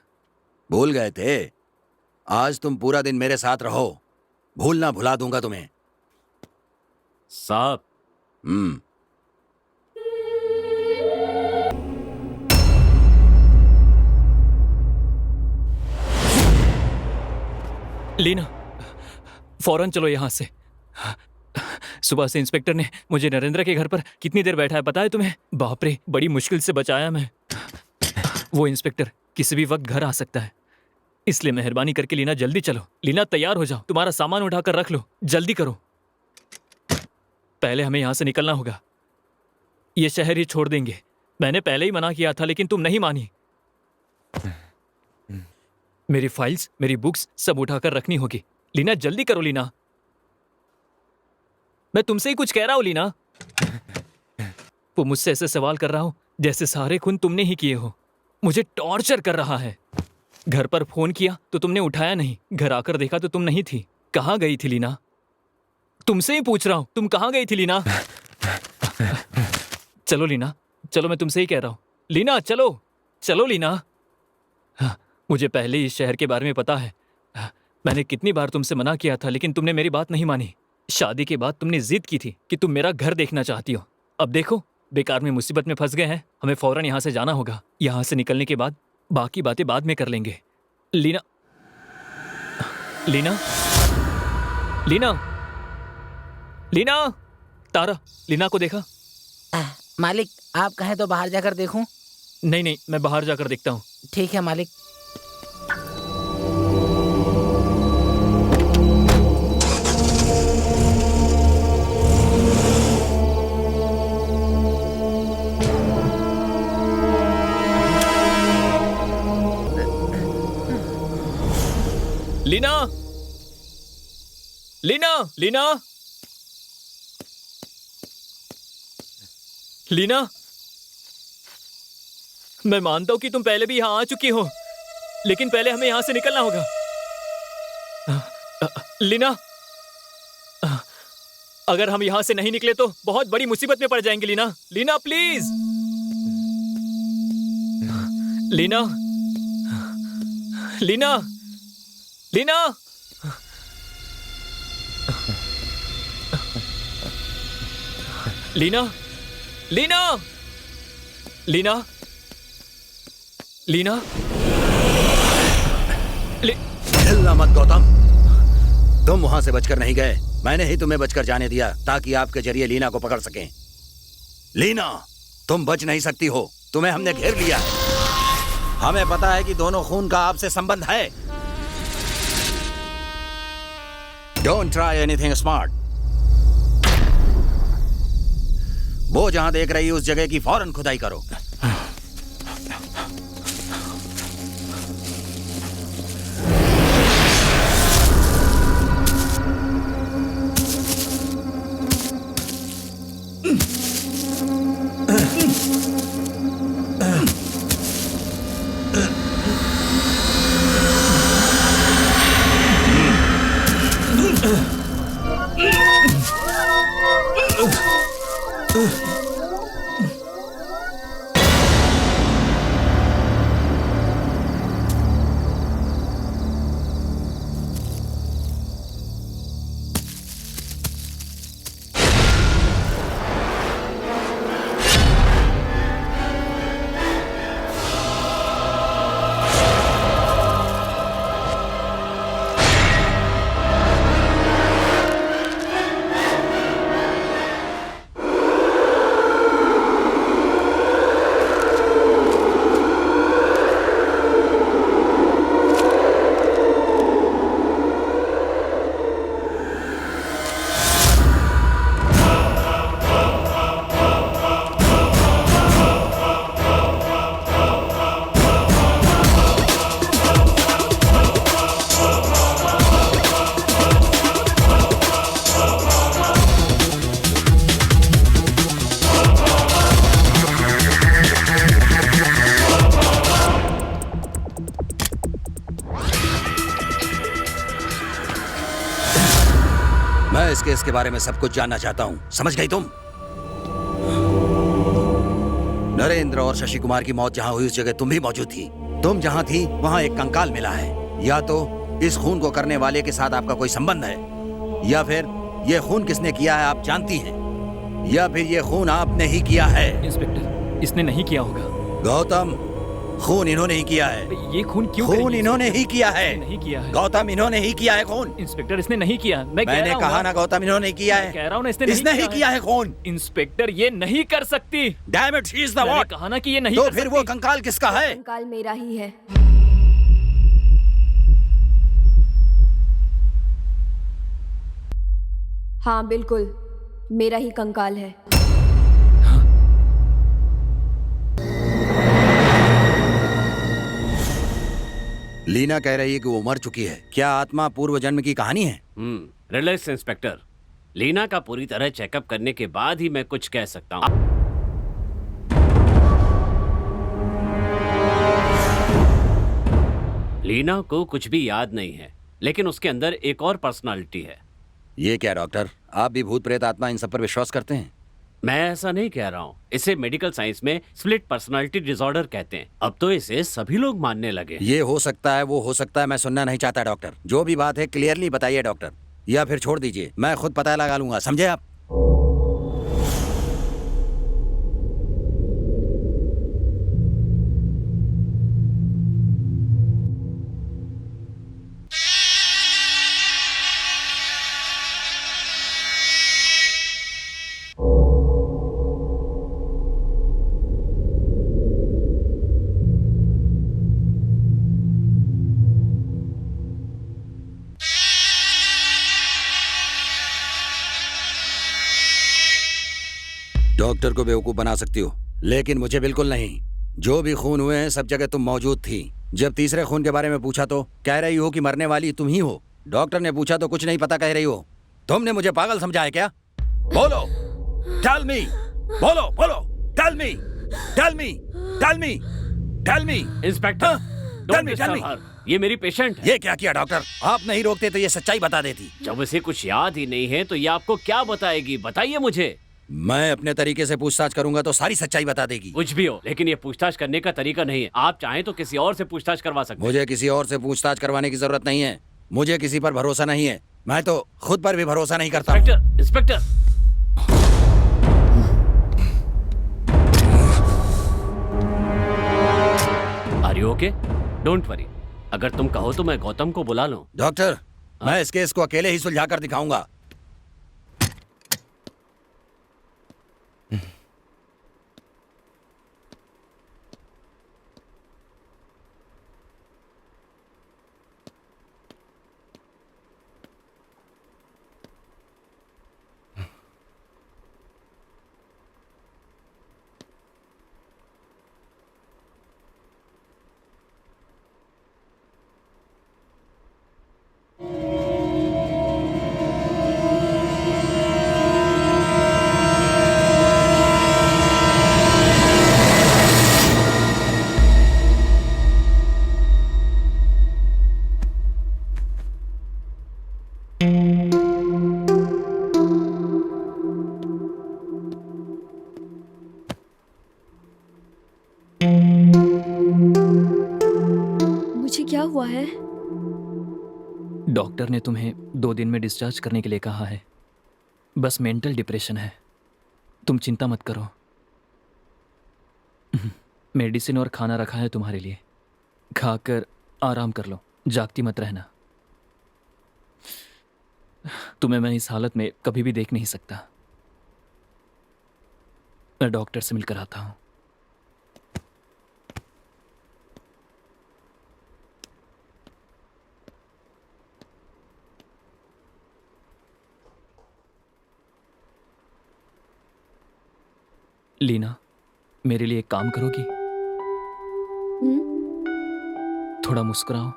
भूल गए थे? आज तुम पूरा दिन मेरे साथ रहो, भूलना भुला दूंगा तुम्हें। साहब, हम्म। लीना, फौरन चलो यहाँ से। सुबह से इंस्पेक्टर ने मुझे नरेंद्र के घर पर कितनी देर बैठा है पता है तुम्हें? बाप रे, बड़ी मुश्किल से बचाया मैं। वो इंस्पेक्टर किसी भी वक्त घर आ सकता है, इसलिए मेहरबानी करके लीना जल्दी चलो। लीना तैयार हो जाओ, तुम्हारा सामान उठाकर रख लो, जल्दी करो। पहले हमें यहाँ से निकलना होगा। ये शहर ही छोड़ देंगे। मैंने पहले ही मना किया था लेकिन तुम नहीं मानी। मेरी फाइल्स, मेरी बुक्स सब उठाकर रखनी होगी। लीना जल्दी करो लीना, मैं तुमसे ही कुछ कह रहा हूं लीना। वो मुझसे ऐसे सवाल कर रहा हूं जैसे सारे खून तुमने ही किए हो। मुझे टॉर्चर कर रहा है। घर पर फोन किया तो तुमने उठाया नहीं, घर आकर देखा तो तुम नहीं थी। कहाँ गई थी लीना? तुमसे ही पूछ रहा हूं, तुम कहाँ गई थी लीना? चलो लीना, चलो, मैं तुमसे ही कह रहा हूं। लीना चलो, चलो लीना। मुझे पहले इस शहर के बारे में पता है। मैंने कितनी बार तुमसे मना किया था लेकिन तुमने मेरी बात नहीं मानी। शादी के बाद तुमने जिद की थी कि तुम मेरा घर देखना चाहती हो। अब देखो, बेकार में मुसीबत में फंस गए हैं। हमें फौरन यहाँ से जाना होगा। यहाँ से निकलने के बाद बाकी बातें बाद में कर लेंगे। लीना, लीना, लीना, लीना। तारा, लीना को देखा? मालिक, आप कहें तो बाहर जाकर देखूं? नहीं नहीं, मैं बाहर जाकर देखता हूँ। ठीक है मालिक। लीना, लीना, लीना, लीना। मैं मानता हूं कि तुम पहले भी यहां आ चुकी हो, लेकिन पहले हमें यहां से निकलना होगा। लीना, अगर हम यहां से नहीं निकले तो बहुत बड़ी मुसीबत में पड़ जाएंगे। लीना, लीना प्लीज। लीना, लीना, लीना। लीना, लीना, लीना, लीना। हिलना मत गौतम। तुम वहां से बचकर नहीं गए, मैंने ही तुम्हें बचकर जाने दिया ताकि आपके जरिए लीना को पकड़ सकें। लीना, तुम बच नहीं सकती हो, तुम्हें हमने घेर लिया है। हमें पता है कि दोनों खून का आपसे संबंध है। Don't try anything smart. वो जहां देख रही है उस जगह की फौरन खुदाई करो। मैं इस केस के बारे में सब कुछ जानना चाहता हूं, समझ गई तुम? नरेंद्र और शशि कुमार की मौत जहां हुई उस जगह तुम भी मौजूद थी। तुम जहां थी वहां एक कंकाल मिला है। या तो इस खून को करने वाले के साथ आपका कोई संबंध है, या फिर ये खून किसने किया है आप जानती हैं, या फिर ये खून आपने ही किया है। इंस्पेक्टर, इसने नहीं किया होगा। गौतम, खून इन्होंने ही किया है। ये खून क्यों खून करेंगे? इन्होंने ही किया है। नहीं किया है। गौतम, इन्होंने ही किया है खून। इंस्पेक्टर, इसने नहीं किया। मैं कह मैंने रहा हूं कहा ना गौतम, इन्होंने किया है। कह रहा हूं ना, इसने ही किया है खून। इंस्पेक्टर, ये नहीं कर सकती। Damn it, she is the मैंने व्हाट? कहा ना कि ये नहीं तो कर फिर सकती। वो कंकाल किसका है? कंकाल मेरा ही है। हाँ बिल्कुल, मेरा ही कंकाल है। लीना कह रही है कि वो मर चुकी है। क्या आत्मा पूर्व जन्म की कहानी है? Relax inspector. लीना का पूरी तरह चेकअप करने के बाद ही मैं कुछ कह सकता हूँ। लीना को कुछ भी याद नहीं है, लेकिन उसके अंदर एक और पर्सनालिटी है। ये क्या डॉक्टर, आप भी भूत प्रेत आत्मा इन सब पर विश्वास करते हैं? मैं ऐसा नहीं कह रहा हूँ। इसे मेडिकल साइंस में स्प्लिट पर्सनालिटी डिसऑर्डर कहते हैं। अब तो इसे सभी लोग मानने लगे। ये हो सकता है, वो हो सकता है, मैं सुनना नहीं चाहता डॉक्टर। जो भी बात है क्लियरली बताइए डॉक्टर, या फिर छोड़ दीजिए, मैं खुद पता लगा लूंगा, समझे आप? डॉक्टर को बेवकूफ बना सकती हो, लेकिन मुझे बिल्कुल नहीं। जो भी खून हुए हैं सब जगह तुम मौजूद थी। जब तीसरे खून के बारे में पूछा तो कह रही हो कि मरने वाली तुम ही हो। डॉक्टर ने पूछा तो कुछ नहीं पता कह रही हो। तुमने मुझे पागल समझा है क्या? बोलो, टेल मी, बोलो बोलो, tell me, tell me, tell me, tell me. Inspector, tell me, tell me. ये मेरी पेशेंट है। ये क्या किया डॉक्टर? आप नहीं रोकते तो ये सच्चाई बता देती। जब इसे कुछ याद ही नहीं है तो ये आपको क्या बताएगी? बताइए मुझे। मैं अपने तरीके से पूछताछ करूंगा तो सारी सच्चाई बता देगी। कुछ भी हो, लेकिन ये पूछताछ करने का तरीका नहीं है। आप चाहें तो किसी और से पूछताछ करवा सकते हैं। मुझे किसी और से पूछताछ करवाने की जरूरत नहीं है। मुझे किसी पर भरोसा नहीं है। मैं तो खुद पर भी भरोसा नहीं करता हूँ। Inspector, inspector. Are you okay? Don't worry. अगर तुम कहो तो मैं गौतम को बुला लूं। डॉक्टर, मैं इस केस को अकेले ही सुलझा कर दिखाऊंगा। मुझे क्या हुआ है? डॉक्टर ने तुम्हें 2 दिन में डिस्चार्ज करने के लिए कहा है। बस मेंटल डिप्रेशन है, तुम चिंता मत करो। मेडिसिन और खाना रखा है तुम्हारे लिए, खाकर आराम कर लो, जागती मत रहना। तुम्हें मैं इस हालत में कभी भी देख नहीं सकता। मैं डॉक्टर से मिलकर आता हूँ। लीना, मेरे लिए एक काम करोगी? हम्म? थोड़ा मुस्कुराओ।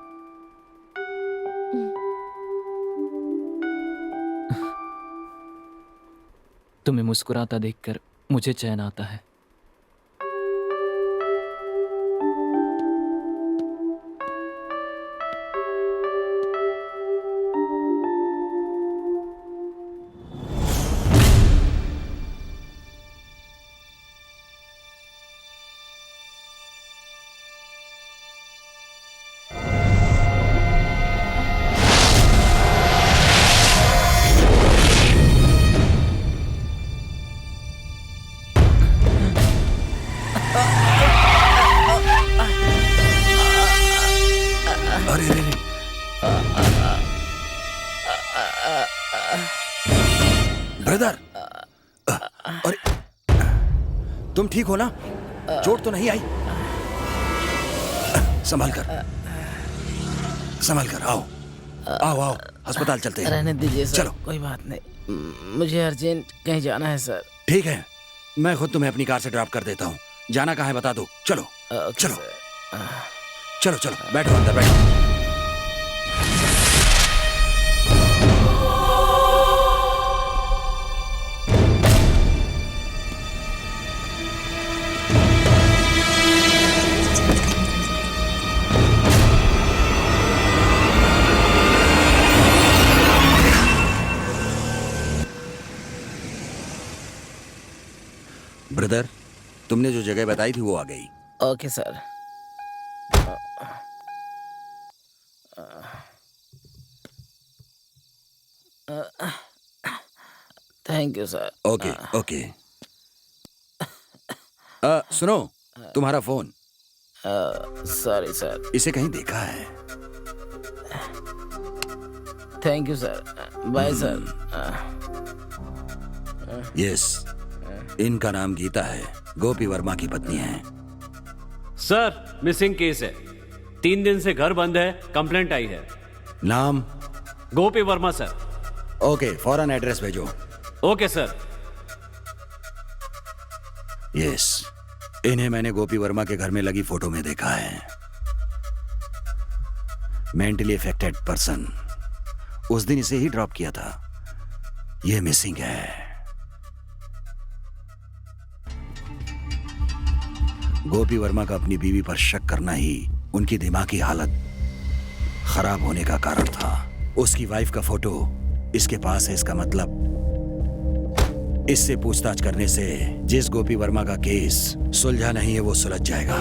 तुम्हें मुस्कुराता देखकर मुझे चैन आता है। अरे अरे अरे। ब्रदर, अरे तुम ठीक हो ना? चोट तो नहीं आई? संभाल कर, संभाल कर। आओ आओ आओ, अस्पताल चलते हैं। रहने दीजिए सर, चलो। कोई बात नहीं। मुझे अर्जेंट कहीं जाना है सर। ठीक है, मैं खुद तुम्हें अपनी कार से ड्रॉप कर देता हूँ। जाना कहाँ है बता दो। चलो ओके चलो। सर। चलो चलो, बैठो अंदर बैठो। ब्रदर, तुमने जो जगह बताई थी वो आ गई। Okay sir. Thank you sir. Okay okay. सुनो, तुम्हारा फोन। Sorry sir. इसे कहीं देखा है? Thank you sir. Bye sir. Yes, इनका नाम गीता है, गोपी वर्मा की पत्नी है। सर, मिसिंग केस है। 3 दिन से घर बंद है, कंप्लेंट आई है। नाम? गोपी वर्मा सर। ओके, फौरन एड्रेस भेजो। Okay sir. यस, इन्हें मैंने गोपी वर्मा के घर में लगी फोटो में देखा है। Mentally affected person. उस दिन इसे ही ड्रॉप किया था। ये मिसिंग है। गोपी वर्मा का अपनी बीवी पर शक करना ही उनकी दिमागी हालत खराब होने का कारण था। उसकी वाइफ का फोटो इसके पास है, इसका मतलब इससे पूछताछ करने से जिस गोपी वर्मा का केस सुलझा नहीं है वो सुलझ जाएगा।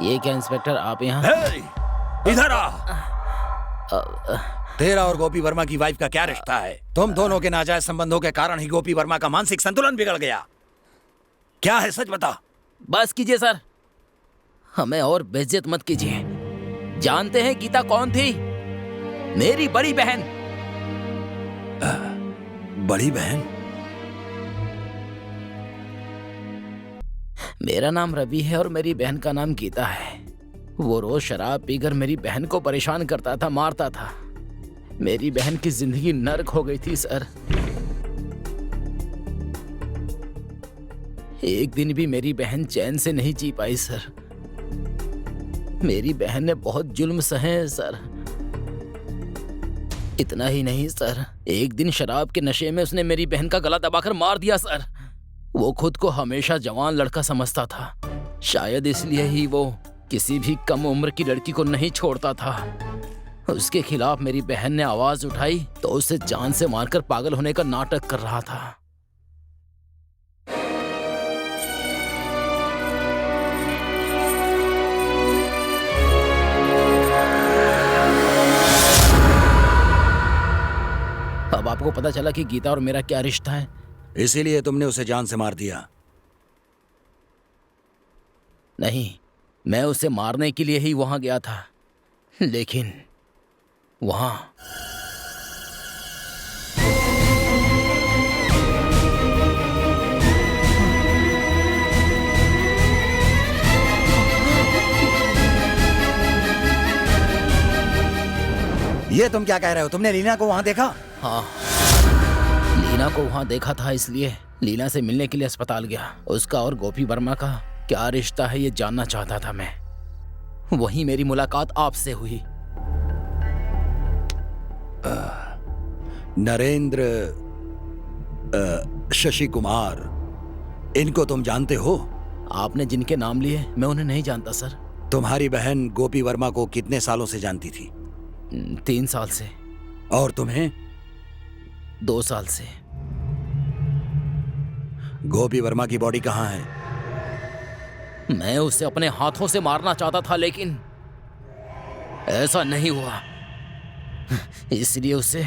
ये क्या इंस्पेक्टर, आप यहाँ? हे, इधर आ। तेरा और गोपी वर्मा की वाइफ का क्या रिश्ता है? तुम दोनों के नाजायज संबंधों के कारण ही गोपी वर्मा का मानसिक संतुलन बिगड़ गया। क्या है, सच बता। बस कीजिए सर, हमें और बेइज्जत मत कीजिए। जानते हैं गीता कौन थी? मेरी बड़ी बहन। बड़ी बहन? मेरा नाम रवि है और मेरी बहन का नाम गीता है। वो रोज शराब पीकर मेरी बहन को परेशान करता था, मारता था। मेरी बहन की जिंदगी नर्क हो गई थी सर। एक दिन भी मेरी बहन चैन से नहीं जी पाई सर। मेरी बहन ने बहुत जुल्म सहे हैं सर। इतना ही नहीं सर, एक दिन शराब के नशे में उसने मेरी बहन का गला दबाकर मार दिया सर। वो खुद को हमेशा जवान लड़का समझता था, शायद इसलिए ही वो किसी भी कम उम्र की लड़की को नहीं छोड़ता था। उसके खिलाफ मेरी बहन ने आवाज उठाई तो उसे जान से मारकर पागल होने का नाटक कर रहा था। अब आपको पता चला कि गीता और मेरा क्या रिश्ता है। इसीलिए तुमने उसे जान से मार दिया? नहीं, मैं उसे मारने के लिए ही वहां गया था, लेकिन वहां ये तुम क्या कह रहे हो? तुमने लीना को वहां देखा? हाँ, लीना को वहां देखा था, इसलिए लीना से मिलने के लिए अस्पताल गया। उसका और गोपी वर्मा का क्या रिश्ता है ये जानना चाहता था मैं। वहीं मेरी मुलाकात आपसे हुई। नरेंद्र, शशि कुमार, इनको तुम जानते हो? आपने जिनके नाम लिए मैं उन्हें नहीं जानता सर। तुम्हारी बहन गोपी वर्मा को कितने सालों से जानती थी? 3 साल से। और तुम्हें? 2 साल से। गोपी वर्मा की बॉडी कहाँ है? मैं उसे अपने हाथों से मारना चाहता था, लेकिन ऐसा नहीं हुआ। इसलिए उसे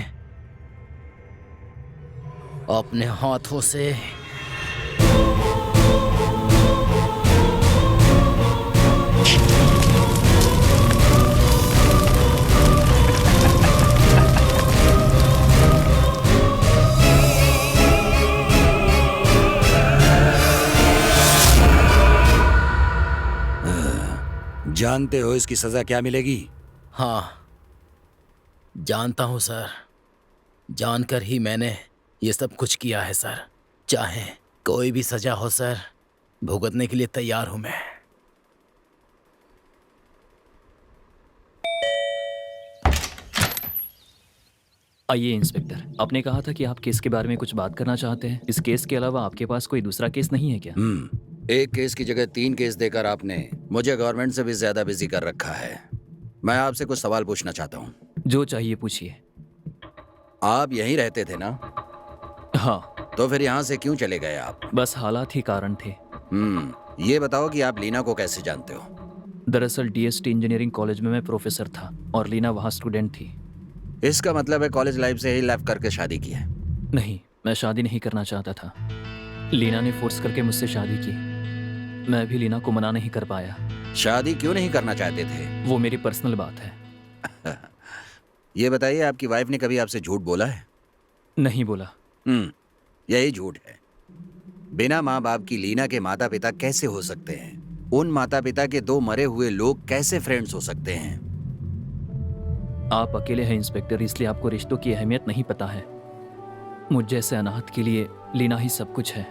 अपने हाथों से जानते हो इसकी सजा क्या मिलेगी? हाँ, जानता हूं सर। जानकर ही मैंने ये सब कुछ किया है सर। चाहे कोई भी सजा हो सर, भुगतने के लिए तैयार हूं मैं। आइए इंस्पेक्टर, आपने कहा था कि आप केस के बारे में कुछ बात करना चाहते हैं। इस केस के अलावा आपके पास कोई दूसरा केस नहीं है क्या? एक केस की जगह 3 केस देकर आपने मुझे गवर्नमेंट से भी ज्यादा बिजी कर रखा है। मैं आपसे कुछ सवाल पूछना चाहता हूँ। जो चाहिए पूछिए। आप यहीं रहते थे ना? हाँ। तो फिर यहाँ से क्यों चले गए आप? बस हालात ही कारण थे। ये बताओ कि आप लीना को कैसे जानते हो? दरअसल डीएसटी इंजीनियरिंग कॉलेज में मैं प्रोफेसर था और लीना वहाँ स्टूडेंट थी। इसका मतलब है कॉलेज लाइफ से ही लेफ्ट करके शादी की है? नहीं, मैं शादी नहीं करना चाहता था। लीना ने फोर्स करके मुझसे शादी की। मैं भी लीना को मना नहीं कर पाया। शादी क्यों नहीं करना चाहते थे? वो मेरी पर्सनल बात है। ये बताइए, आपकी वाइफ ने कभी आपसे झूठ बोला है? नहीं बोला। यही झूठ है। बिना माँ बाप की लीना के माता पिता कैसे हो सकते हैं? उन माता पिता के 2 मरे हुए लोग कैसे फ्रेंड्स हो सकते हैं? आप अकेले हैं इंस्पेक्टर, इसलिए आपको रिश्तों की अहमियत नहीं पता है। मुझ जैसे अनाथ के लिए लीना ही सब कुछ है।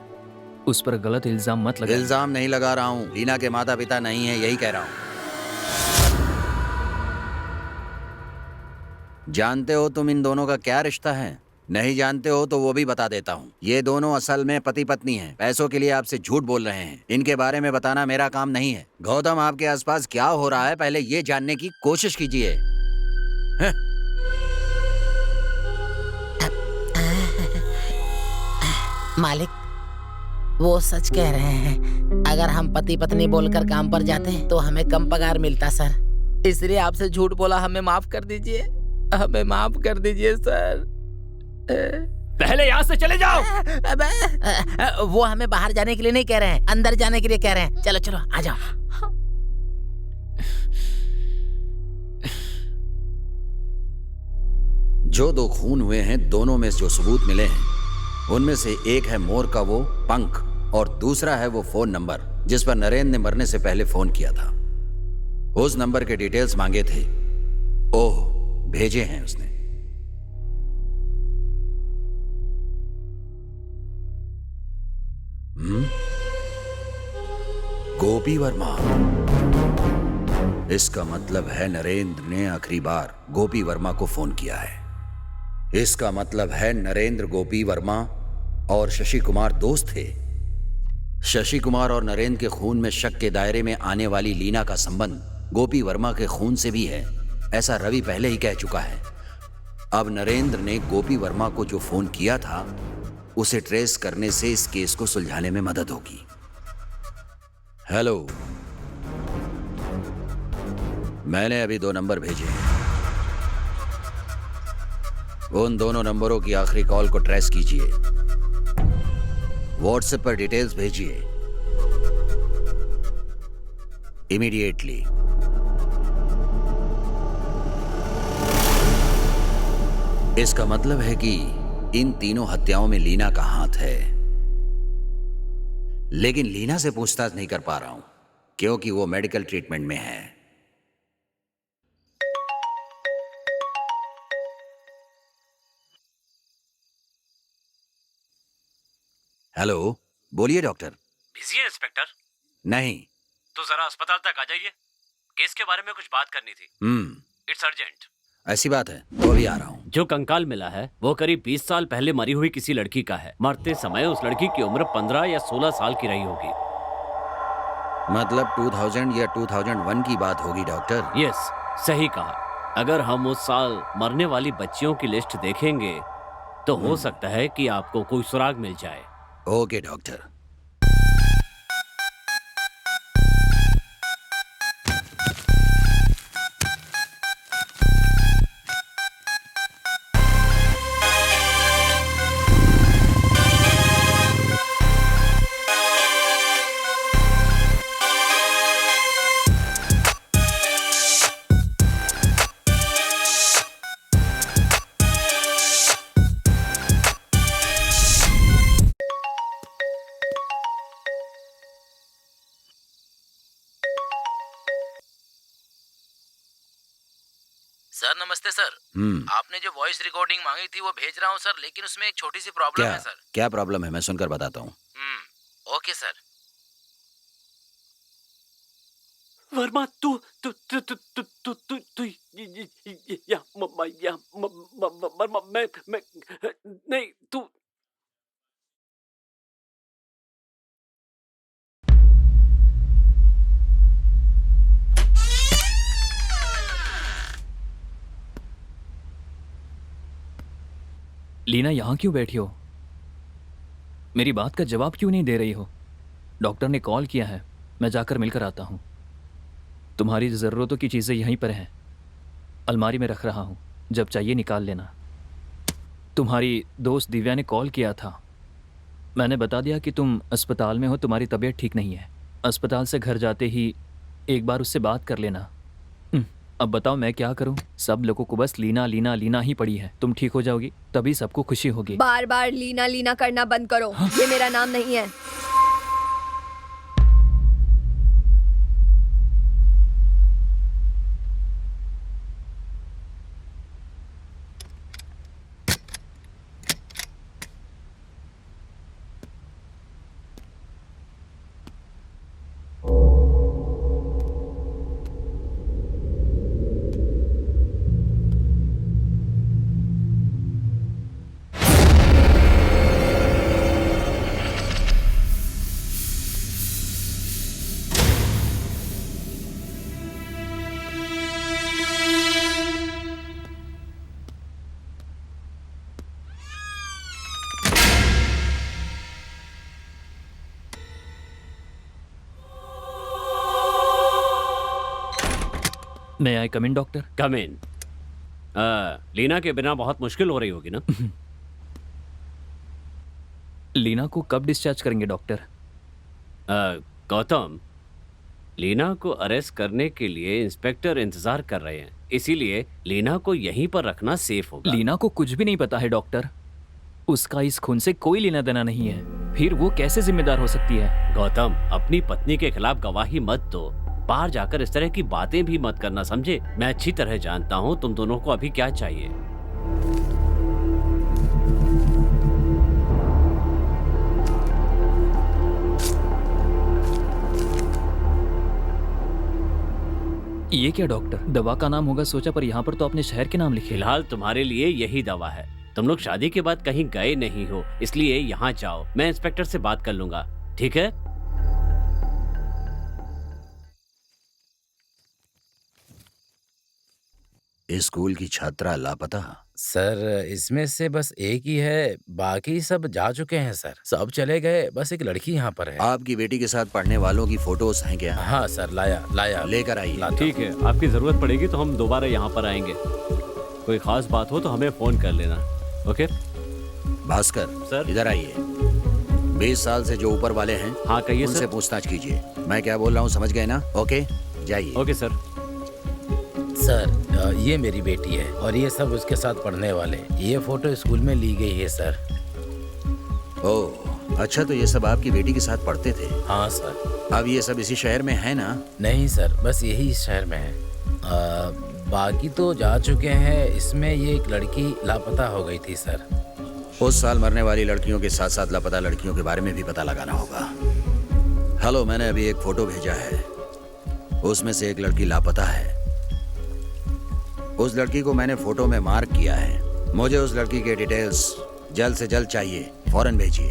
उस पर गलत इल्जाम मत लगाइए। इल्जाम नहीं लगा रहा हूँ। लीना के माता पिता नहीं है, यही कह रहा हूँ। जानते हो तुम इन दोनों का क्या रिश्ता है? नहीं जानते हो तो वो भी बता देता हूँ। ये दोनों असल में पति पत्नी हैं। पैसों के लिए आपसे झूठ बोल रहे हैं। इनके बारे में बताना मेरा काम नहीं है। गौतम, आपके आसपास क्या हो रहा है पहले ये जानने की कोशिश कीजिए। मालिक, वो सच कह रहे हैं। अगर हम पति पत्नी बोलकर काम पर जाते तो हमें कम पगार मिलता सर। इसलिए आपसे झूठ बोला, हमें माफ कर दीजिए, हमें माफ कर दीजिए सर। पहले यहाँ से चले जाओ। वो हमें बाहर जाने के लिए नहीं कह रहे हैं, अंदर जाने के लिए कह रहे हैं। चलो चलो आ जाओ। जो दो खून हुए हैं, दोनों में जो सबूत मिले हैं, उनमें से एक है मोर का वो पंख और दूसरा है वो फोन नंबर जिस पर नरेंद्र ने मरने से पहले फोन किया था। उस नंबर के डिटेल्स मांगे थे। ओह, भेजे हैं उसने। गोपी वर्मा। इसका मतलब है नरेंद्र ने आखिरी बार गोपी वर्मा को फोन किया है। इसका मतलब है नरेंद्र, गोपी वर्मा और शशि कुमार दोस्त थे। शशि कुमार और नरेंद्र के खून में शक के दायरे में आने वाली लीना का संबंध गोपी वर्मा के खून से भी है, ऐसा रवि पहले ही कह चुका है। अब नरेंद्र ने गोपी वर्मा को जो फोन किया था उसे ट्रेस करने से इस केस को सुलझाने में मदद होगी। हेलो, मैंने अभी 2 नंबर भेजे हैं। उन दोनों नंबरों की आखिरी कॉल को ट्रेस कीजिए। व्हाट्सएप पर डिटेल्स भेजिए इमीडिएटली। इसका मतलब है कि इन तीनों हत्याओं में लीना का हाथ है, लेकिन लीना से पूछताछ नहीं कर पा रहा हूं क्योंकि वो मेडिकल ट्रीटमेंट में है। हेलो, बोलिए डॉक्टर। बिजी है इंस्पेक्टर? नहीं। तो जरा अस्पताल तक आ जाइए, केस के बारे में कुछ बात करनी थी। It's urgent. ऐसी बात है तो अभी आ रहा हूं। जो कंकाल मिला है वो करीब 20 साल पहले मरी हुई किसी लड़की का है। मरते समय उस लड़की की उम्र 15 या 16 साल की रही होगी। मतलब 2000 या 2001 की बात होगी डॉक्टर। यस, सही कहा। अगर हम उस साल मरने वाली बच्चियों की लिस्ट देखेंगे तो हो सकता है कि आपको कोई सुराग मिल जाए। Okay doctor. सर नमस्ते सर। आपने जो वॉइस रिकॉर्डिंग मांगी थी वो भेज रहा हूँ सर, लेकिन उसमें एक छोटी सी प्रॉब्लम है सर। क्या प्रॉब्लम है? मैं सुनकर बताता हूँ। Okay sir. वर्मा, तू तू तू तू तू तू तू तू या वर्मा, मैं नहीं, तू लीना यहाँ क्यों बैठी हो? मेरी बात का जवाब क्यों नहीं दे रही हो? डॉक्टर ने कॉल किया है, मैं जाकर मिलकर आता हूँ। तुम्हारी ज़रूरतों की चीज़ें यहीं पर हैं, अलमारी में रख रहा हूँ, जब चाहिए निकाल लेना। तुम्हारी दोस्त दिव्या ने कॉल किया था, मैंने बता दिया कि तुम अस्पताल में हो, तुम्हारी तबीयत ठीक नहीं है। अस्पताल से घर जाते ही एक बार उससे बात कर लेना। अब बताओ मैं क्या करूं? सब लोगों को बस लीना लीना लीना ही पड़ी है। तुम ठीक हो जाओगी तभी सबको खुशी होगी। बार बार लीना लीना करना बंद करो। ये मेरा नाम नहीं है। मे आई कम इन डॉक्टर? कम इन। लीना के बिना बहुत मुश्किल हो रही होगी ना? लीना को कब डिस्चार्ज करेंगे डॉक्टर? गौतम, लीना को अरेस्ट करने के लिए इंस्पेक्टर इंतजार कर रहे हैं, इसीलिए लीना को यहीं पर रखना सेफ होगा। लीना को कुछ भी नहीं पता है डॉक्टर। उसका इस खून से कोई लेना देना नहीं है, फिर वो कैसे जिम्मेदार हो सकती है? गौतम, अपनी पत्नी के खिलाफ गवाही मत दो। बाहर जाकर इस तरह की बातें भी मत करना, समझे? मैं अच्छी तरह जानता हूँ तुम दोनों को अभी क्या चाहिए। ये क्या डॉक्टर, दवा का नाम होगा सोचा, पर यहाँ पर तो आपने शहर के नाम लिखे। फिलहाल तुम्हारे लिए यही दवा है। तुम लोग शादी के बाद कहीं गए नहीं हो, इसलिए यहाँ जाओ। मैं इंस्पेक्टर से बात कर लूंगा, ठीक है? इस स्कूल की छात्रा लापता। सर इसमें से बस एक ही है, बाकी सब जा चुके हैं सर। सब चले गए, बस एक लड़की यहाँ पर है। आपकी बेटी के साथ पढ़ने वालों की फोटोज हैं क्या? हाँ सर, लाया लाया लेकर आइए। लाता ठीक है, आपकी जरूरत पड़ेगी तो हम दोबारा यहाँ पर आएंगे। कोई खास बात हो तो हमें फोन कर लेना, ओके? भास्कर सर। इधर आइए। 20 साल से जो ऊपर वाले हैं, हाँ कहिए उनसे सर। पूछताछ कीजिए। मैं क्या बोल रहा हूँ समझ गए ना? ओके, जाइए। Okay sir. सर ये मेरी बेटी है और ये सब उसके साथ पढ़ने वाले। ये फोटो स्कूल में ली गई है सर। ओह अच्छा, तो ये सब आपकी बेटी के साथ पढ़ते थे? हाँ सर। अब ये सब इसी शहर में है ना? नहीं सर, बस यही इस शहर में है। बाकी तो जा चुके हैं। इसमें ये एक लड़की लापता हो गई थी सर। उस साल मरने वाली लड़कियों के साथ साथ लापता लड़कियों के बारे में भी पता लगाना होगा। हेलो, मैंने अभी एक फोटो भेजा है, उसमें से एक लड़की लापता है। उस लड़की को मैंने फोटो में मार्क किया है। मुझे उस लड़की के डिटेल्स जल्द से जल्द चाहिए, फौरन भेजिए।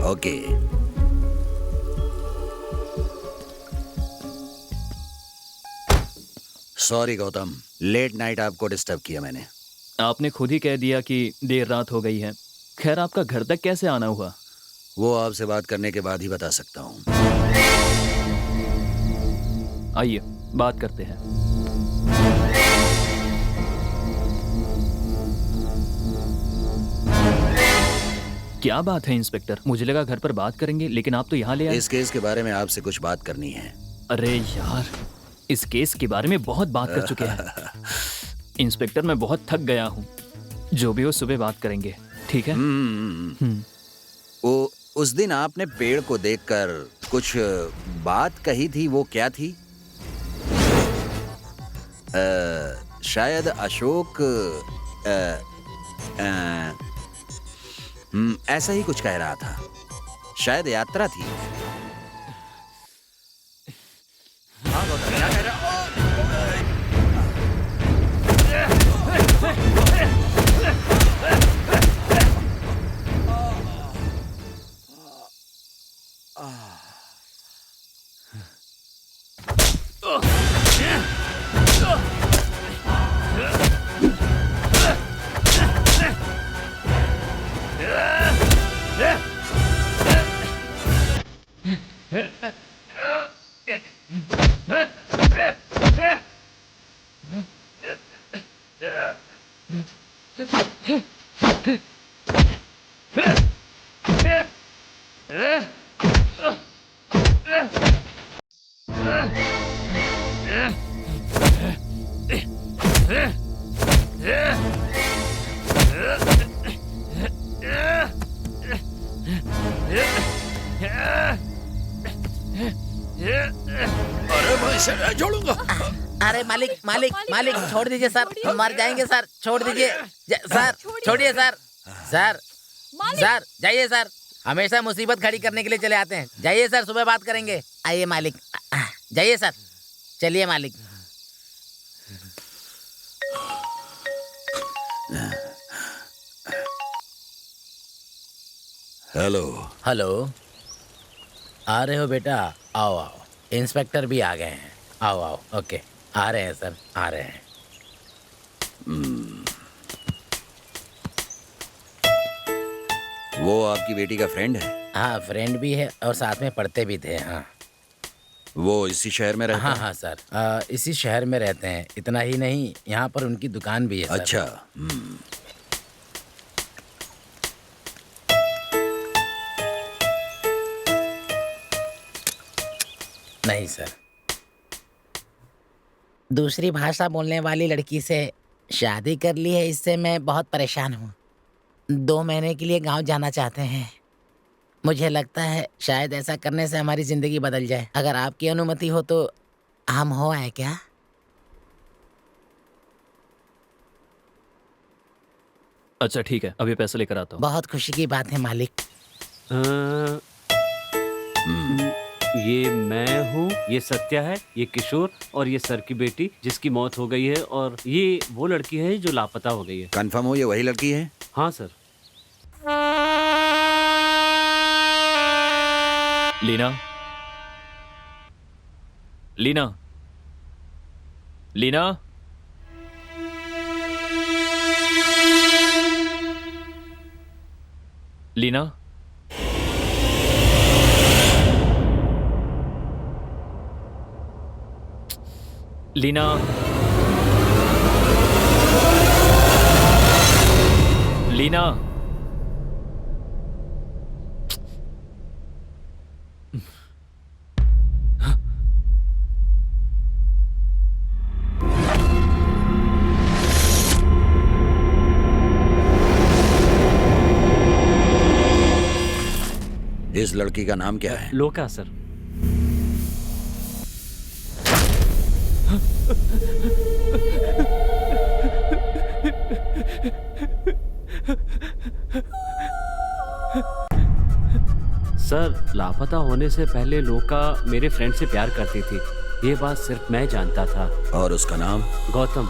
Okay. Sorry Gautam, late night आपको डिस्टर्ब किया मैंने। आपने खुद ही कह दिया कि देर रात हो गई है। खैर, आपका घर तक कैसे आना हुआ? वो आपसे बात करने के बाद ही बता सकता हूँ। आइए बात करते हैं। क्या बात है इंस्पेक्टर? मुझे लगा घर पर बात करेंगे, लेकिन आप तो यहाँ ले आए। इस केस के बारे में आपसे कुछ बात करनी है। अरे यार, इस केस के बारे में बहुत बात कर चुके हैं इंस्पेक्टर। मैं बहुत थक गया हूँ। जो भी हो सुबह बात करेंगे, ठीक है? वो उस दिन आपने पेड़ को देखकर कुछ बात कही थी, वो क्या थी? शायद अशोक ऐसा ही कुछ कह रहा था। शायद यात्रा थी। हाँ गौतम, क्या कह रहा? अरे मैं इसे नहीं छोड़ूंगा। अरे मालिक मालिक मालिक, छोड़ दीजिए सर, हम मर जाएंगे सर, छोड़ दीजिए सर, छोड़िए सर। सर सर जाइए सर, हमेशा मुसीबत खड़ी करने के लिए चले आते हैं। जाइए सर, सुबह बात करेंगे। आइए मालिक, जाइए सर, चलिए मालिक। हेलो। हेलो, आ रहे हो बेटा? आओ आओ, इंस्पेक्टर भी आ गए हैं। आओ आओ, ओके, आ रहे हैं सर, आ रहे हैं। वो आपकी बेटी का फ्रेंड है? हाँ, फ्रेंड भी है और साथ में पढ़ते भी थे। हाँ वो इसी शहर में रहता हाँ है? हाँ सर, इसी शहर में रहते हैं। इतना ही नहीं, यहाँ पर उनकी दुकान भी है सर। अच्छा। नहीं सर, दूसरी भाषा बोलने वाली लड़की से शादी कर ली है, इससे मैं बहुत परेशान हूँ। 2 महीने के लिए गांव जाना चाहते हैं। मुझे लगता है शायद ऐसा करने से हमारी जिंदगी बदल जाए। अगर आपकी अनुमति हो तो हम हो आए क्या? अच्छा ठीक है, अभी पैसे लेकर आता हूँ। बहुत खुशी की बात है मालिक। अ, ये मैं हूँ, ये सत्या है, ये किशोर और ये सर की बेटी जिसकी मौत हो गई है, और ये वो लड़की है जो लापता हो गई है। कंफर्म हो ये वही लड़की है? हाँ सर। लीना, लीना, लीना। लीना, लीना, लीना। इस लड़की का नाम क्या है? लोका सर। सर, लापता होने से पहले लोका मेरे फ्रेंड से प्यार करती थी। ये बात सिर्फ मैं जानता था। और उसका नाम? गौतम।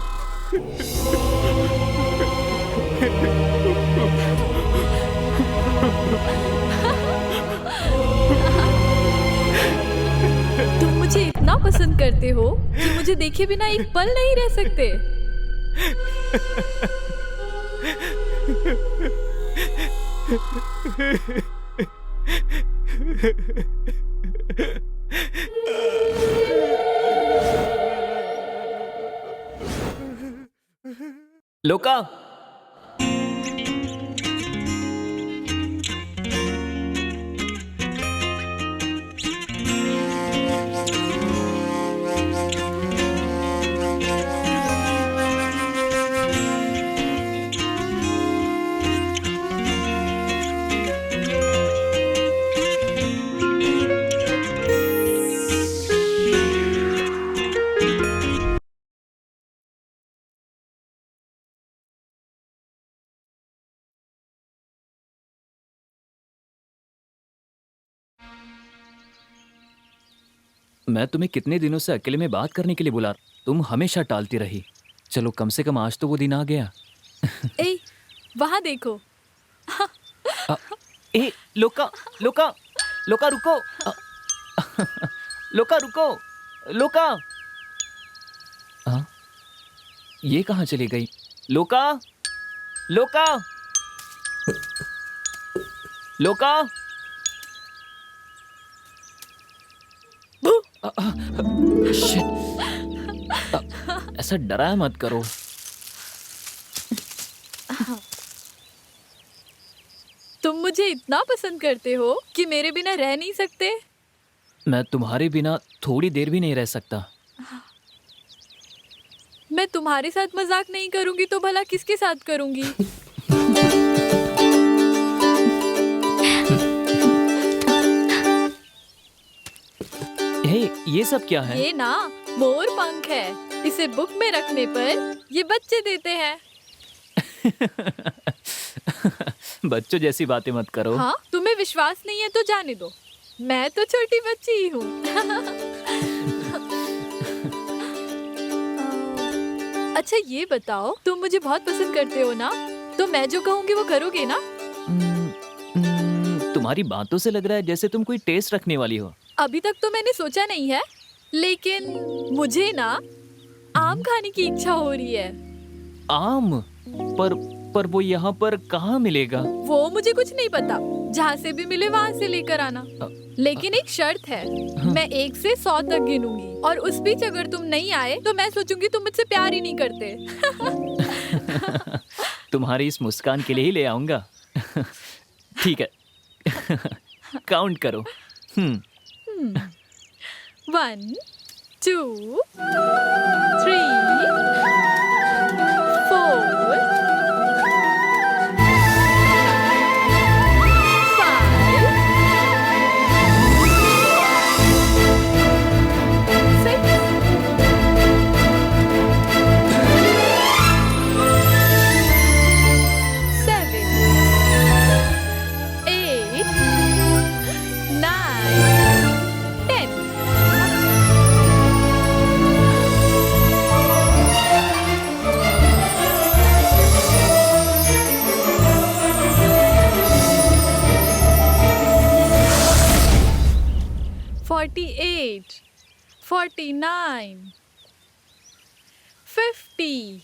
तुम मुझे इतना पसंद करते हो कि मुझे देखे बिना एक पल नहीं रह सकते। लोका, मैं तुम्हें कितने दिनों से अकेले में बात करने के लिए बुला रहा, तुम हमेशा टालती रही। चलो कम से कम आज तो वो दिन आ गया। ए, वहाँ देखो। ए, लोका, लोका, लोका रुको। लोका रुको, लोका। ये कहाँ चली गई? लोका, लोका, लोका। शिट, ऐसा डराया मत करो। तुम मुझे इतना पसंद करते हो कि मेरे बिना रह नहीं सकते। मैं तुम्हारे बिना थोड़ी देर भी नहीं रह सकता। मैं तुम्हारे साथ मजाक नहीं करूंगी तो भला किसके साथ करूंगी? हे, ये सब क्या है? ये ना मोर पंख है। इसे बुक में रखने पर ये बच्चे देते हैं। बच्चों जैसी बातें मत करो। हाँ, तुम्हें विश्वास नहीं है तो जाने दो। मैं तो छोटी बच्ची ही हूँ। अच्छा ये बताओ, तुम मुझे बहुत पसंद करते हो ना? तो मैं जो कहूँगी वो करोगे ना? तुम्हारी बातों से लग रहा है जैसे तुम कोई टेस्ट रखने वाली हो। अभी तक तो मैंने सोचा नहीं है, लेकिन मुझे ना आम खाने की इच्छा हो रही है। आम? पर वो यहाँ पर कहाँ मिलेगा? वो मुझे कुछ नहीं पता, जहाँ से भी मिले वहाँ से लेकर आना। लेकिन एक शर्त है, मैं 1 से 100 तक गिनूंगी और उस बीच अगर तुम नहीं आए तो मैं सोचूंगी तुम मुझसे प्यार ही नहीं करते। तुम्हारी इस मुस्कान के लिए ही ले आऊंगा। ठीक है। काउंट करो। 1 2 3 4 48 49 50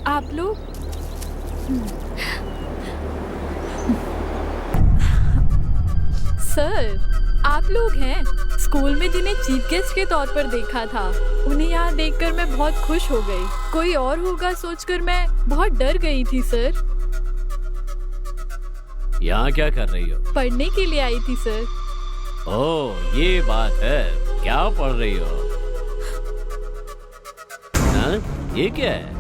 आप लोग सर, आप लोग हैं स्कूल में जिन्हें चीफ गेस्ट के तौर पर देखा था। उन्हें यहाँ देखकर मैं बहुत खुश हो गई। कोई और होगा सोचकर मैं बहुत डर गई थी सर। यहाँ क्या कर रही हो? पढ़ने के लिए आई थी सर। ओह, ये बात है। क्या पढ़ रही हो? हाँ? ये क्या है?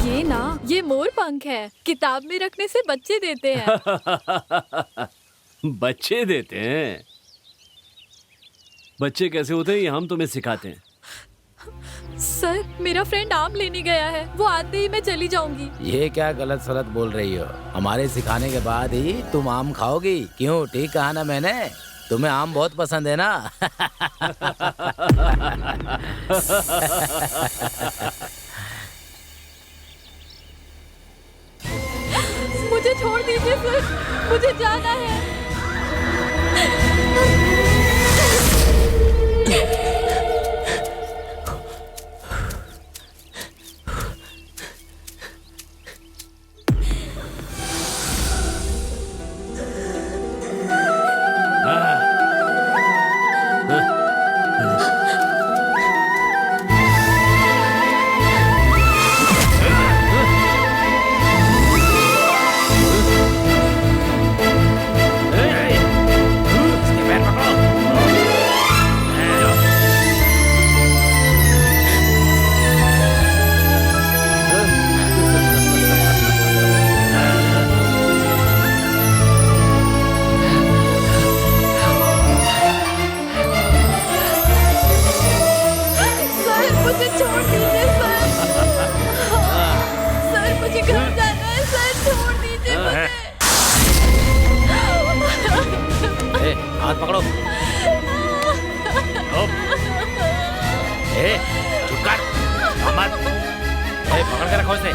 ये ना, ये मोर पंख है। किताब में रखने से बच्चे देते हैं। बच्चे देते हैं? बच्चे कैसे होते हैं ये हम तुम्हें सिखाते हैं। सर, मेरा फ्रेंड आम लेने गया है, वो आते ही मैं चली जाऊंगी। ये क्या गलत सलत बोल रही हो? हमारे सिखाने के बाद ही तुम आम खाओगी। क्यों, ठीक कहा ना मैंने? तुम्हें आम बहुत पसंद है ना? मुझे छोड़ दीजिए सर, मुझे जाना है। हाथ पकड़ो। ए, चुप कर, मत। ए, पकड़ के रखो इसे।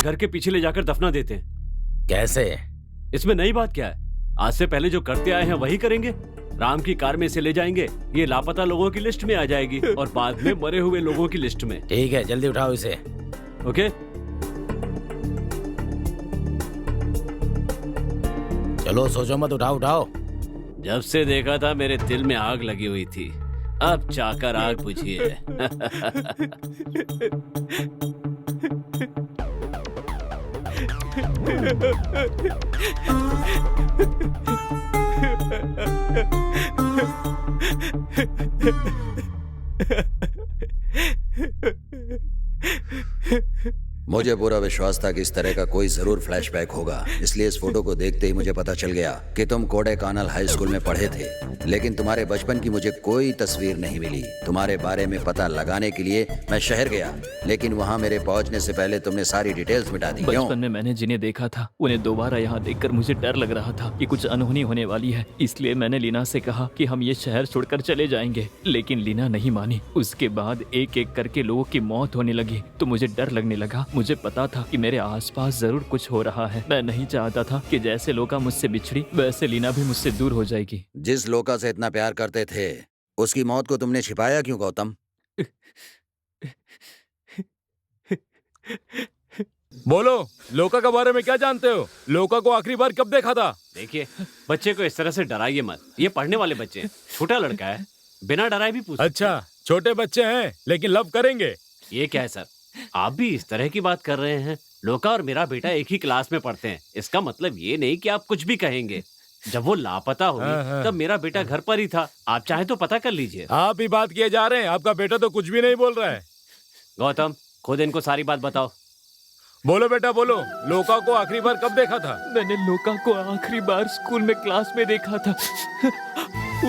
घर के पीछे ले जाकर दफना देते हैं। कैसे? इसमें नई बात क्या है? आज से पहले जो करते आए हैं वही करेंगे। राम की कार में इसे ले जाएंगे, ये लापता लोगों की लिस्ट में आ जाएगी और बाद में मरे हुए लोगों की लिस्ट में। ठीक है, जल्दी उठाओ इसे। ओके, चलो सोचो मत, उठाओ उठाओ। जब से देखा था मेरे दिल में आग लगी हुई थी, अब चाकर आग बुझी है। मुझे पूरा विश्वास था कि इस तरह का कोई जरूर फ्लैशबैक होगा, इसलिए इस फोटो को देखते ही मुझे पता चल गया कि तुम कोडेकानल हाई स्कूल में पढ़े थे, लेकिन तुम्हारे बचपन की मुझे कोई तस्वीर नहीं मिली। तुम्हारे बारे में पता लगाने के लिए मैं शहर गया, लेकिन वहाँ मेरे पहुँचने से पहले तुमने सारी डिटेल्स मिटा दी। क्यों? बचपन में मैंने जिन्हें देखा था उन्हें दोबारा यहाँ देखकर मुझे डर लग रहा था कि कुछ अनहोनी होने वाली है, इसलिए मैंने लीना से कहा कि हम ये शहर छोड़कर चले जाएंगे, लेकिन लीना नहीं मानी। उसके बाद एक एक करके लोगों की मौत होने लगी तो मुझे डर लगने लगा। मुझे पता था कि मेरे आसपास जरूर कुछ हो रहा है। मैं नहीं चाहता था कि जैसे लोका मुझसे बिछड़ी वैसे लीना भी मुझसे दूर हो जाएगी। जिस लोका से इतना प्यार करते थे उसकी मौत को तुमने छिपाया क्यों गौतम? बोलो, लोका के बारे में क्या जानते हो? लोका को आखिरी बार कब देखा था? देखिए, बच्चे को इस तरह से डराइए मत, ये पढ़ने वाले बच्चे हैं, छोटा लड़का है, बिना डराए भी पूछ। अच्छा, छोटे बच्चे हैं लेकिन लव करेंगे। ये क्या है सर, आप भी इस तरह की बात कर रहे हैं? लोका और मेरा बेटा एक ही क्लास में पढ़ते हैं, इसका मतलब ये नहीं कि आप कुछ भी कहेंगे। जब वो लापता हुई तब मेरा बेटा घर पर ही था, आप चाहे तो पता कर लीजिए। आप ही बात किए जा रहे हैं, आपका बेटा तो कुछ भी नहीं बोल रहा है। गौतम, खुद इनको सारी बात बताओ। बोलो बेटा बोलो, लोका को आखिरी बार कब देखा था? मैंने लोका को आखिरी बार स्कूल में क्लास में देखा था।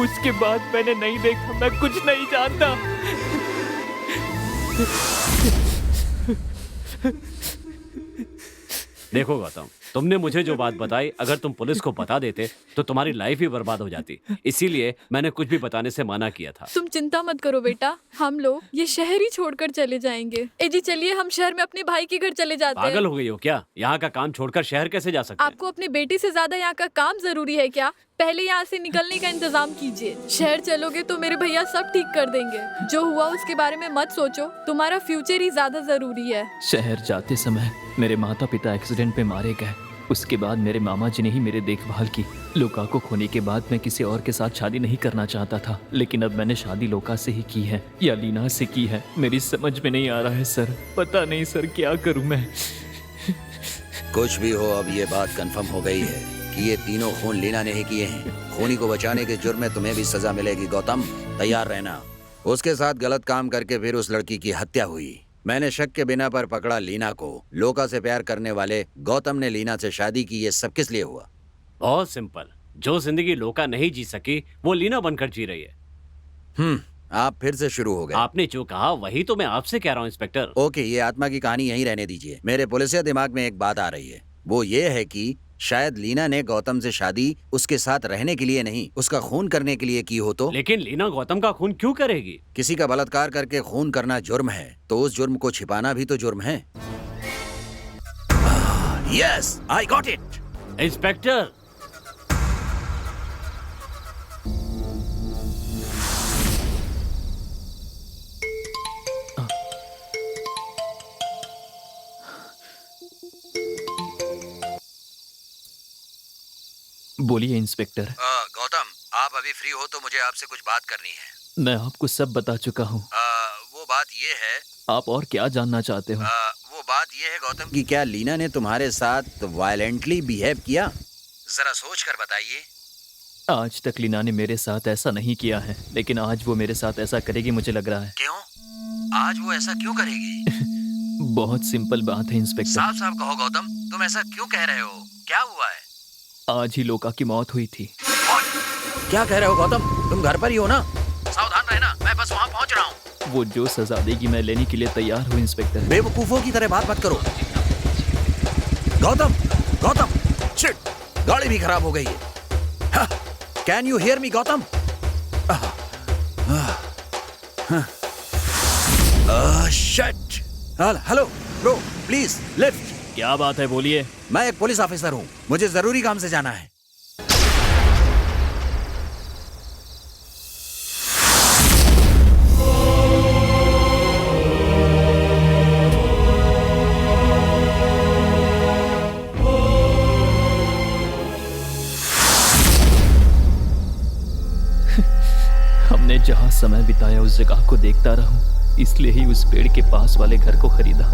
उसके बाद मैंने नहीं देखा, मैं कुछ नहीं जानता। देखो गौतम, तुमने मुझे जो बात बताई, अगर तुम पुलिस को बता देते तो तुम्हारी लाइफ ही बर्बाद हो जाती, इसीलिए मैंने कुछ भी बताने से मना किया था। तुम चिंता मत करो बेटा, हम लोग ये शहर ही छोड़कर चले जाएंगे। जी चलिए, हम शहर में अपने भाई के घर चले जाते हैं। पागल हो गई हो क्या? यहाँ का काम छोड़कर शहर कैसे जा सकते हैं? आपको अपनी बेटी से ज्यादा यहाँ का काम जरूरी है क्या? पहले यहाँ से निकलने का इंतजाम कीजिए। शहर चलोगे तो मेरे भैया सब ठीक कर देंगे। जो हुआ उसके बारे में मत सोचो, तुम्हारा फ्यूचर ही ज्यादा जरूरी है। शहर जाते समय मेरे माता पिता एक्सीडेंट में मारे गए। उसके बाद मेरे मामा जी ने ही मेरी देखभाल की। लोका को खोने के बाद मैं किसी और के साथ शादी नहीं करना चाहता था, लेकिन अब मैंने शादी लोका से ही की है या लीना से की है, मेरी समझ में नहीं आ रहा है सर। पता नहीं सर, क्या करूं मैं। कुछ भी हो, अब ये बात कंफर्म हो गई है कि ये तीनों खून लीना ने ही किए हैं। खूनी को बचाने के जुर्म में तुम्हें भी सजा मिलेगी गौतम, तैयार रहना। उसके साथ गलत काम करके फिर उस लड़की की हत्या हुई। मैंने शक के बिना पर पकड़ा लीना को। लोका से प्यार करने वाले गौतम ने लीना से शादी की। ये सब किस लिए हुआ? बहुत सिंपल, जो जिंदगी लोका नहीं जी सकी वो लीना बनकर जी रही है। आप फिर से शुरू हो गए। आपने जो कहा वही तो मैं आपसे कह रहा हूँ इंस्पेक्टर। ओके, ये आत्मा की कहानी यहीं रहने दीजिए। मेरे पुलिसिया दिमाग में एक बात आ रही है, वो ये है कि शायद लीना ने गौतम से शादी उसके साथ रहने के लिए नहीं, उसका खून करने के लिए की हो तो। लेकिन लीना गौतम का खून क्यों करेगी? किसी का बलात्कार करके खून करना जुर्म है, तो उस जुर्म को छिपाना भी तो जुर्म है। Yes, I got it. Inspector, बोलिए इंस्पेक्टर। गौतम, आप अभी फ्री हो तो मुझे आपसे कुछ बात करनी है। मैं आपको सब बता चुका हूँ। वो बात ये है, आप और क्या जानना चाहते हो? वो बात ये है गौतम कि क्या लीना ने तुम्हारे साथ वायलेंटली बिहेव किया? जरा सोच कर बताइए। आज तक लीना ने मेरे साथ ऐसा नहीं किया है, लेकिन आज वो मेरे साथ ऐसा करेगी मुझे लग रहा है। क्यों? आज वो ऐसा क्यों करेगी? बहुत सिंपल बात है इंस्पेक्टर। साफ साफ कहो गौतम, तुम ऐसा क्यों कह रहे हो? क्या हुआ है? आज ही लोका की मौत हुई थी। क्या कह रहे हो गौतम? तुम घर पर ही हो ना? सावधान रहना, मैं बस वहाँ पहुँच रहा हूँ। वो जो सजा देगी मैं लेने के लिए तैयार हूँ इंस्पेक्टर। बेवकूफों की तरह बात मत करो। गौतम, गौतम, शिट, गाड़ी भी खराब हो गई है। Can you hear me Gautam? Shit. Hello bro, please lift. क्या बात है, बोलिए। मैं एक पुलिस ऑफिसर हूँ, मुझे जरूरी काम से जाना है। समय बिताया उस जगह को देखता रहूं, इसलिए ही उस पेड़ के पास वाले घर को खरीदा।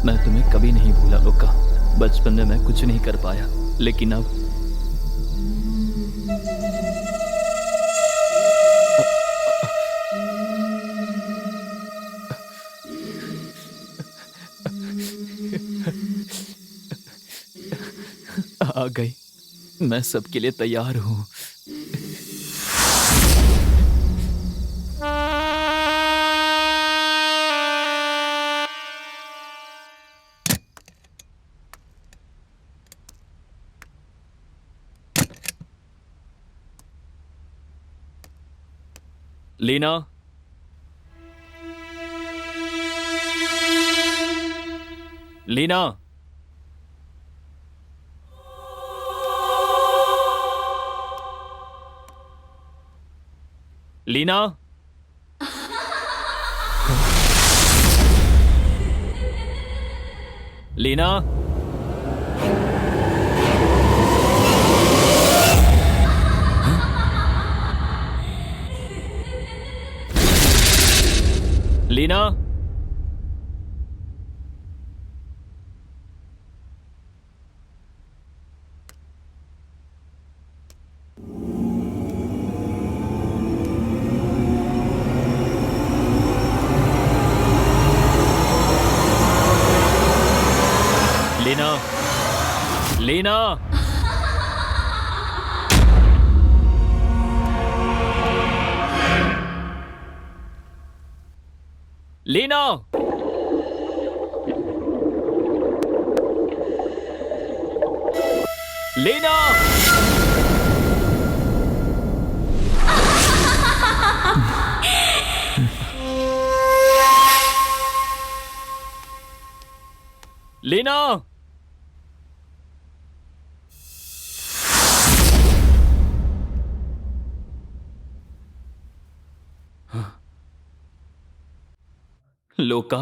मैं तुम्हें कभी नहीं भूला लोका। बचपन में मैं कुछ नहीं कर पाया, लेकिन अब आ गई। मैं सबके लिए तैयार हूं। लीना, लीना, लीना, लीना, लीना, लीना, लीना, लीना, लीना, लीना, लोका,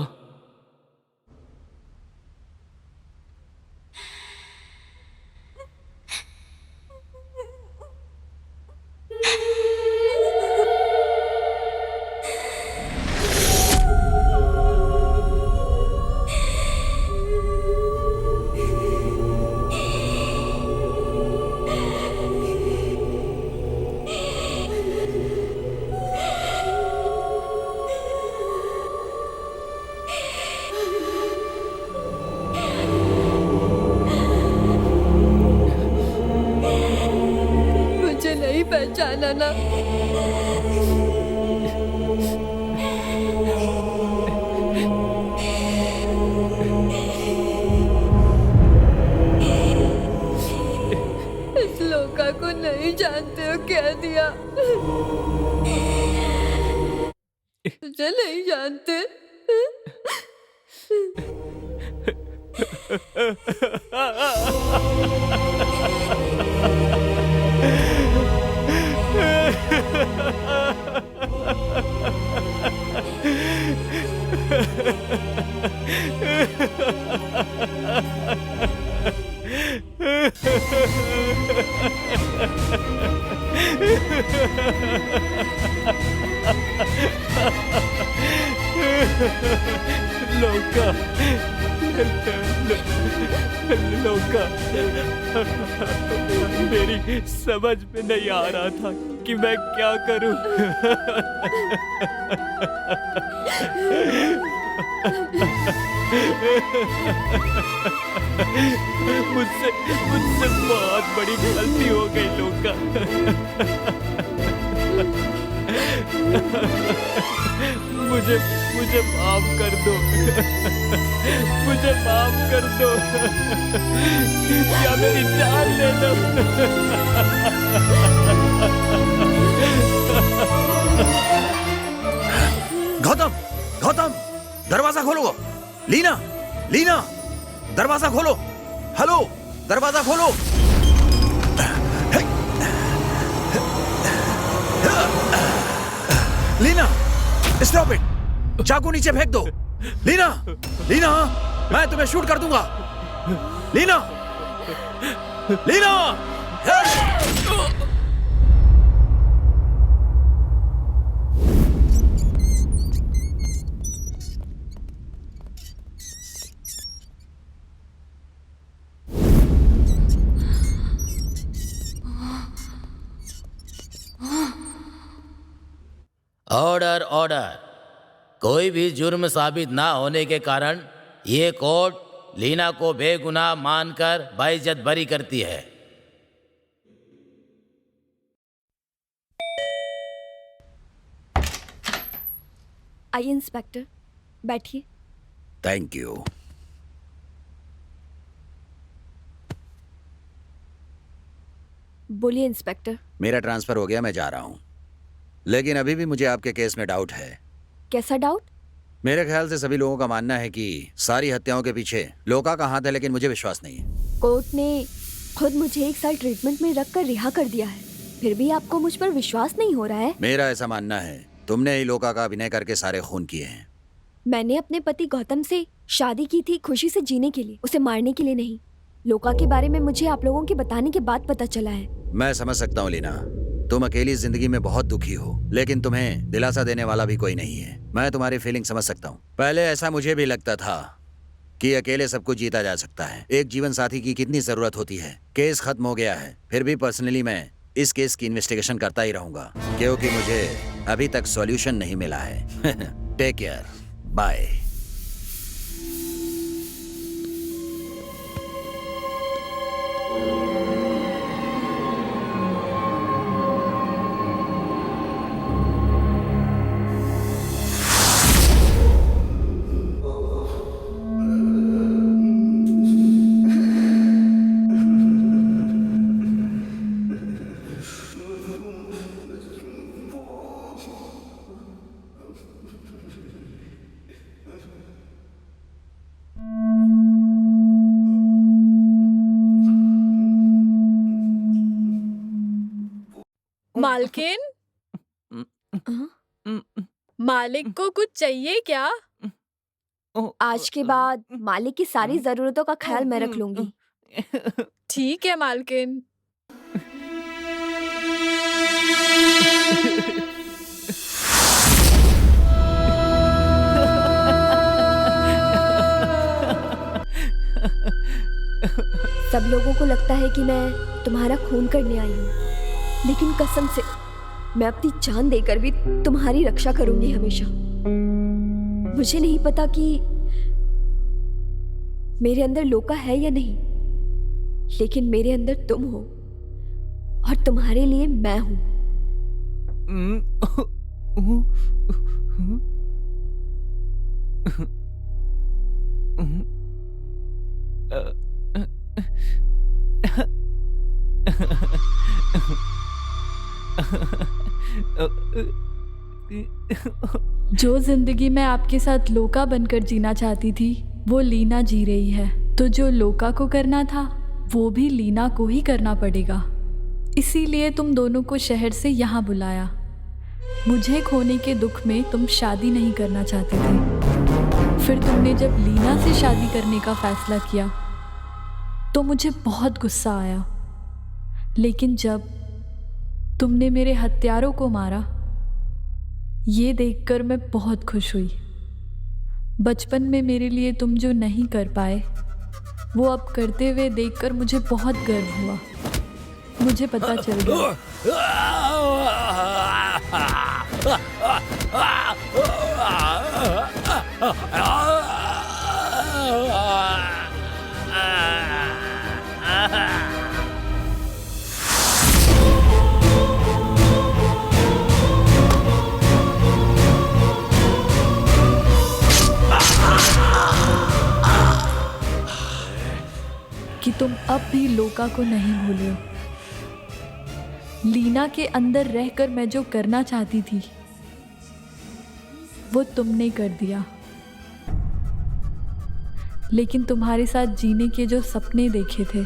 मुझे नहीं पहचाना ना? इस लोका को नहीं जानते हो, कह दिया। मुझे नहीं जानते। लोका, लोका, मेरी समझ में नहीं आ रहा था कि मैं क्या करूं। मुझसे मुझसे बहुत बड़ी गलती हो गई लोका। मुझे मुझे माफ कर दो। मुझे माफ कर दो या मेरी जान ले लो। गौतम, गौतम, दरवाजा खोलो। लीना, लीना, दरवाजा खोलो। हेलो, दरवाजा खोलो। Leena, stop it. चाकू नीचे फेंक दो। लीना, लीना, मैं तुम्हें शूट कर दूंगा। Leena, Leena, order order. कोई भी जुर्म साबित ना होने के कारण ये कोर्ट लीना को बेगुनाह मानकर बाइज्जत बरी करती है। आइए इंस्पेक्टर, बैठिए। Thank you. बोलिए इंस्पेक्टर। मेरा ट्रांसफर हो गया, मैं जा रहा हूँ, लेकिन अभी भी मुझे आपके केस में डाउट है। कैसा डाउट? मेरे ख्याल से सभी लोगों का मानना है कि सारी हत्याओं के पीछे लोका का हाथ है, लेकिन मुझे विश्वास नहीं है। कोर्ट ने खुद मुझे 1 साल ट्रीटमेंट में रखकर रिहा कर दिया है, फिर भी आपको मुझ पर विश्वास नहीं हो रहा है? मेरा ऐसा मानना है तुमने ही लोका का अभिनय करके सारे खून किए हैं। मैंने अपने पति गौतम से शादी की थी खुशी से जीने के लिए, उसे मारने के लिए नहीं। लोका के बारे में मुझे आप लोगों के बताने के बाद पता चला है। मैं समझ सकता हूँ लीना, तुम अकेली जिंदगी में बहुत दुखी हो, लेकिन तुम्हें दिलासा देने वाला भी कोई नहीं है। मैं तुम्हारी फीलिंग समझ सकता हूँ। पहले ऐसा मुझे भी लगता था कि अकेले सब कुछ जीता जा सकता है, एक जीवन साथी की कितनी जरूरत होती है। केस खत्म हो गया है, फिर भी पर्सनली मैं इस केस की इन्वेस्टिगेशन करता ही रहूंगा, क्योंकि मुझे अभी तक सॉल्यूशन नहीं मिला है। Take care, bye. मालकिन, मालिक को कुछ चाहिए क्या? आज के बाद मालिक की सारी जरूरतों का ख्याल मैं रख लूंगी। ठीक है मालकिन। सब लोगों को लगता है कि मैं तुम्हारा खून करने आई हूँ, लेकिन कसम से मैं अपनी जान देकर भी तुम्हारी रक्षा करूंगी हमेशा। मुझे नहीं पता कि मेरे अंदर लोका है या नहीं, लेकिन मेरे अंदर तुम हो और तुम्हारे लिए मैं हूं। जो जिंदगी मैं आपके साथ लोका बनकर जीना चाहती थी वो लीना जी रही है, तो जो लोका को करना था वो भी लीना को ही करना पड़ेगा। इसीलिए तुम दोनों को शहर से यहाँ बुलाया। मुझे खोने के दुख में तुम शादी नहीं करना चाहते थे, फिर तुमने जब लीना से शादी करने का फैसला किया तो मुझे बहुत गुस्सा आया, लेकिन जब तुमने मेरे हत्यारों को मारा ये देखकर मैं बहुत खुश हुई। बचपन में मेरे लिए तुम जो नहीं कर पाए वो अब करते हुए देखकर मुझे बहुत गर्व हुआ। मुझे पता चल गया कि तुम अब भी लोका को नहीं भूले हो। लीना के अंदर रहकर मैं जो करना चाहती थी वो तुमने कर दिया, लेकिन तुम्हारे साथ जीने के जो सपने देखे थे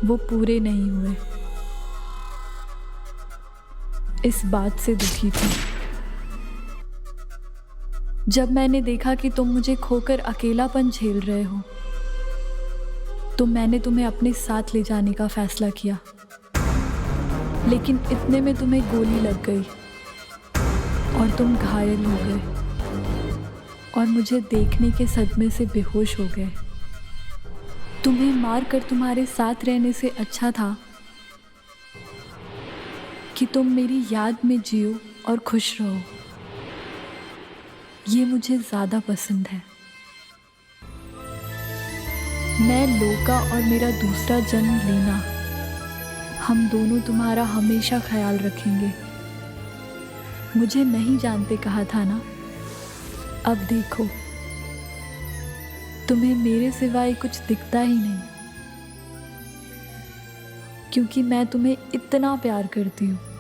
वो पूरे नहीं हुए। इस बात से दुखी थी। जब मैंने देखा कि तुम मुझे खोकर अकेलापन झेल रहे हो तो मैंने तुम्हें अपने साथ ले जाने का फैसला किया, लेकिन इतने में तुम्हें गोली लग गई और तुम घायल हो गए और मुझे देखने के सदमे से बेहोश हो गए। तुम्हें मारकर तुम्हारे साथ रहने से अच्छा था कि तुम मेरी याद में जियो और खुश रहो, ये मुझे ज़्यादा पसंद है। मैं लोका और मेरा दूसरा जन्म लेना, हम दोनों तुम्हारा हमेशा ख्याल रखेंगे। मुझे नहीं जानते कहा था ना, अब देखो तुम्हें मेरे सिवाय कुछ दिखता ही नहीं, क्योंकि मैं तुम्हें इतना प्यार करती हूँ।